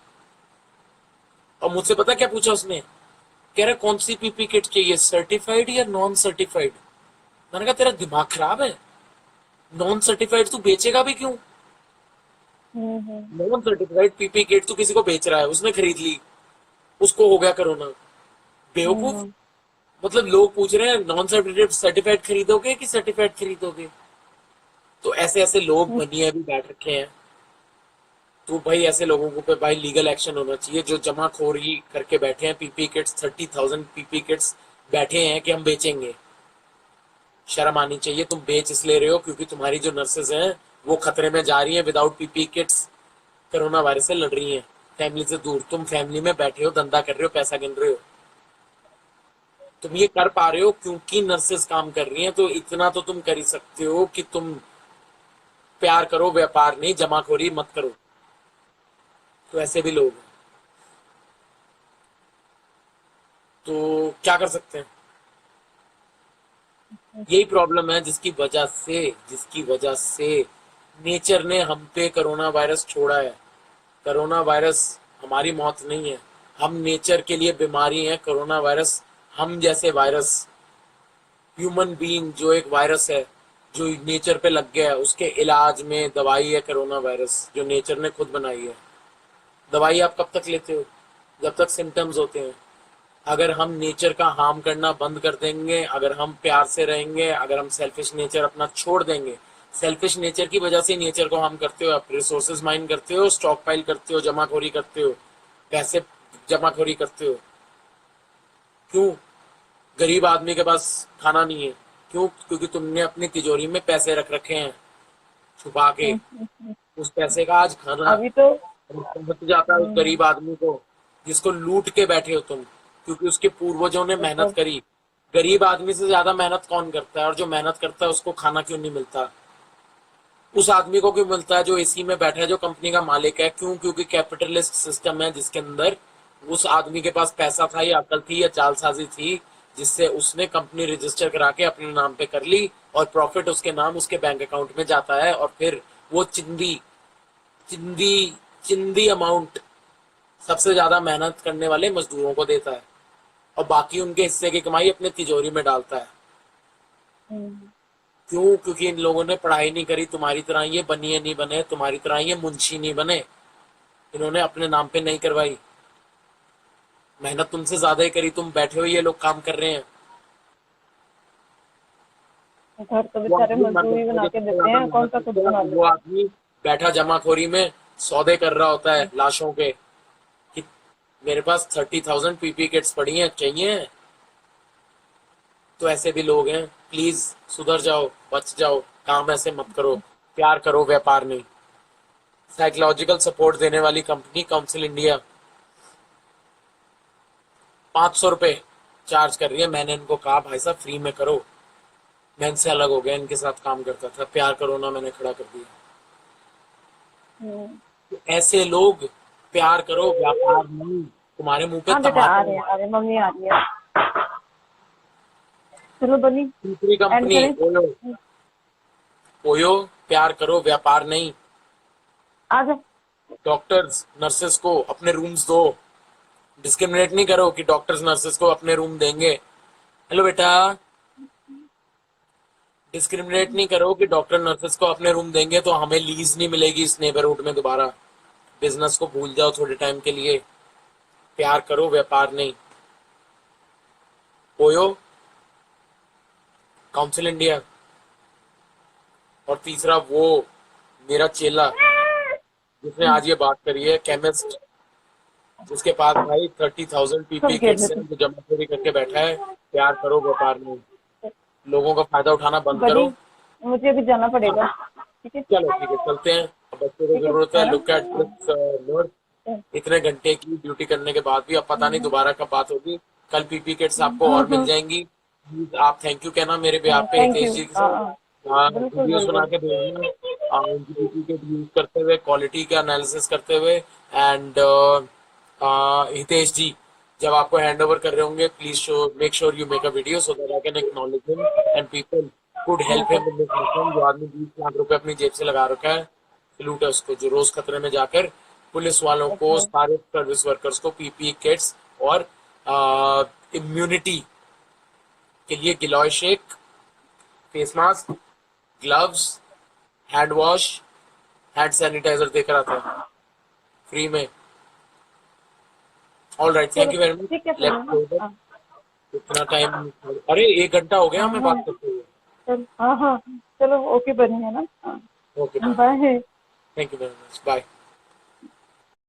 और मुझसे पता क्या पूछा उसने? कह रहा कौन सी पीपी किट चाहिए, सर्टिफाइड या नॉन सर्टिफाइड? मैंने कहा तेरा दिमाग खराब है, नॉन सर्टिफाइड तू बेचेगा भी क्यों? हम्म। नॉन सर्टिफाइड पीपी किट तू किसी को बेच रहा है, उसने खरीद ली, उसको हो गया कोरोना। बेवकूफ। हम्म। मतलब लोग पूछ रहे हैं नॉन सर्टिफाइड खरीदोगे कि सर्टिफाइड खरीदोगे? तो ऐसे ऐसे लोग बनिए अभी बैठ रखे हैं। तो भाई ऐसे लोगों को पे भाई लीगल एक्शन होना चाहिए जो जमाखोरी करके बैठे हैं। पीपी किट्स 30,000 पीपी किट्स बैठे हैं कि हम बेचेंगे। शर्म आनी चाहिए। तुम बेच इसलिए रहे हो क्योंकि तुम्हारी जो नर्सेज हैं वो खतरे में जा रही हैं without PP kits, corona virus से लड़ रही हैं फैमिली से दूर। तुम फैमिली में बैठे हो, धंधा कर रहे हो, पैसा गिन रहे हो। तुम ये कर पा रहे हो क्योंकि नर्सेज काम कर रही हैं, तो इतना तो तुम कर ही सकते हो कि तुम प्यार करो, व्यापार नहीं, जमाखोरी मत करो। तो ऐसे भी लोग हैं। तो क्या कर सकते हैं? यही प्रॉब्लम है जिसकी वजह से नेचर ने हम पे कोरोना वायरस छोड़ा है। कोरोना वायरस हमारी मौत नहीं है, हम नेचर के लिए बीमारी है। कोरोना वायरस हम जैसे वायरस, ह्यूमन बीइंग जो एक वायरस है जो नेचर पे लग गया है, उसके इलाज में दवाई है कोरोना वायरस जो नेचर ने खुद बनाई है। दवाई आप कब तक लेते हो? जब तक सिम्टम्स होते हैं। अगर हम नेचर का हार्म करना बंद कर देंगे, अगर हम प्यार से रहेंगे, अगर हम सेल्फिश नेचर अपना छोड़ देंगे। सेल्फिश नेचर की वजह से नेचर को हार्म करते हो, आप रिसोर्सेज माइन करते हो, स्टॉक पाइल करते हो, जमाखोरी करते हो, पैसे जमाखोरी करते हो। क्यों? गरीब आदमी के पास खाना नहीं है। क्यों? क्योंकि तुमने अपनी तिजोरी में पैसे रख रखे हैं छुपा के। हम्म। उस पैसे का आज खाना अभी तो पहुंच जाता है उस गरीब आदमी को जिसको लूट के बैठे हो तुम, क्योंकि उसके पूर्वजों ने मेहनत मतलब करी। गरीब आदमी से ज्यादा मेहनत कौन करता है? और जो मेहनत करता है उसको खाना क्यों नहीं मिलता? उस आदमी को क्यों मिलता है जो एसी में बैठा है, जो कंपनी का मालिक है? क्यों? क्योंकि कैपिटलिस्ट सिस्टम है जिसके अंदर उस आदमी के पास पैसा था या अकल थी या चालसाजी थी, जिससे उसने कंपनी रजिस्टर करा के अपने नाम पे कर ली और प्रॉफिट उसके नाम उसके बैंक अकाउंट में जाता है। और फिर वो चिंदी चिंदी चिंदी अमाउंट सबसे ज्यादा मेहनत करने वाले मजदूरों को देता है और बाकी उनके हिस्से की कमाई अपने तिजोरी में डालता है। हम्म। क्यों? क्योंकि इन लोगों ने पढ़ाई नहीं करी, तुम्हारी तरह ये बनिए नहीं बने, तुम्हारी तरह ये मुंशी नहीं बने। इन्होंने अपने नाम पे नहीं करवाई, मेहनत तुमसे ज्यादा ही करी। तुम बैठे हो, ये लोग काम कर रहे हैं। घर तो वो बेचारे आदमी मजदूरी बना मुझे के सबसे देते ज्यादा हैं, कौन सा मेहनत खुद करता बना है, वो लेते हैं। आदमी बैठा जमाखोरी में सौदे कर रहा होता है लाशों के कि मेरे पास 30,000 पीपी किट्स पड़ी हैं, चाहिए। तो ऐसे भी लोग हैं। प्लीज सुधर जाओ, बच जाओ, काम ऐसे मत करो। प्यार करो, व्यापार नहीं। साइकोलॉजिकल सपोर्ट देने वाली कंपनी काउंसिल इंडिया 500 रुपए चार्ज कर रही है। मैंने इनको कहा भाई साहब फ्री में करो। मैं इनसे अलग हो गया, इनके साथ काम करता था, प्यार करो ना, मैंने खड़ा कर दिया। हम्म। तो ऐसे लोग, प्यार करो, व्यापार नहीं। तुम्हारे मुंह पे हाँ बेटा, तमाचा है। आ रहे मम्मी आ रही है। चलो बनी, दूसरी एंड कंपनी करें। ओयो, ओयो, प्यार करो, व्यापार नहीं। आ जा। डॉक्टर्स नर्सेस को अपने रूम्स दो, डिस्क्रिमिनेट नहीं करो कि डॉक्टर्स नर्सेस को अपने रूम देंगे। हेलो बेटा, डिस्क्रिमिनेट नहीं करो कि डॉक्टर नर्सेस को अपने रूम देंगे तो हमें लीज नहीं मिलेगी इस नेबरहुड में दोबारा। बिजनेस को भूल जाओ थोड़े टाइम के लिए, प्यार करो, व्यापार नहीं। OYO, council India. और तीसरा वो मेरा चेला जिसने आज ये बात करी है, केमिस्ट, जिसके पास भाई 30,000 सब पीपी कह किट्स देते है, जो जमाखोरी करके बैठा है। प्यार करो, व्यापार नहीं। लोगों का फायदा उठाना बंद बड़ी, करो। मुझे अभी जाना पड़ेगा। ठीक है। चलो ठीक है, चलते हैं। अब बच्चे को ठीक जरूरत है। है ना। लुक एट दिस नर्स, इतने घंटे की ड्यूटी करने के बाद भी अब पता नहीं दोबारा कब बात होगी। कल पीपी किट्स आपको और मिल जाएंगी। प्लीज आप थैंक यू कहना मेरे बेhalf पे थैंक हितेश यू। जी के हाँ साथ। हाँ, बिल्कुल वीडियोस बना बिल्कुल। के भेजना, उनकी पीपी किट यूज करते हुए, क्वालिटी का एनालिसिस करते हुए। एंड हितेश जी जब आपको हैंड ओवर कर रहे होंगे, please show make sure you make a video so that I can acknowledge him and people could help him in this mission. जो आदमी 20 लाख रुपए अपनी जेब से लगा रखा है, सलूट है उसको, जो रोज खतरे में जाकर पुलिस वालों को, ओके। सारे सर्विस वर्कर्स को पीपी किट्स और इम्यूनिटी के लिए गिलॉय shake, face mask, gloves, hand wash, hand sanitiser देकर आता है फ्री में। ऑल राइट, चलो थैंक यू वेरी मच। ठीक है फिर, है लेट्स ना। गो। हाँ इतना टाइम, अरे 1 घंटा हो गया हाँ हमें हाँ। बात करते हुए। चलो हाँ हाँ। चलो ओके बनी, है ना। हाँ okay bye. Bye. Thank you very much, bye.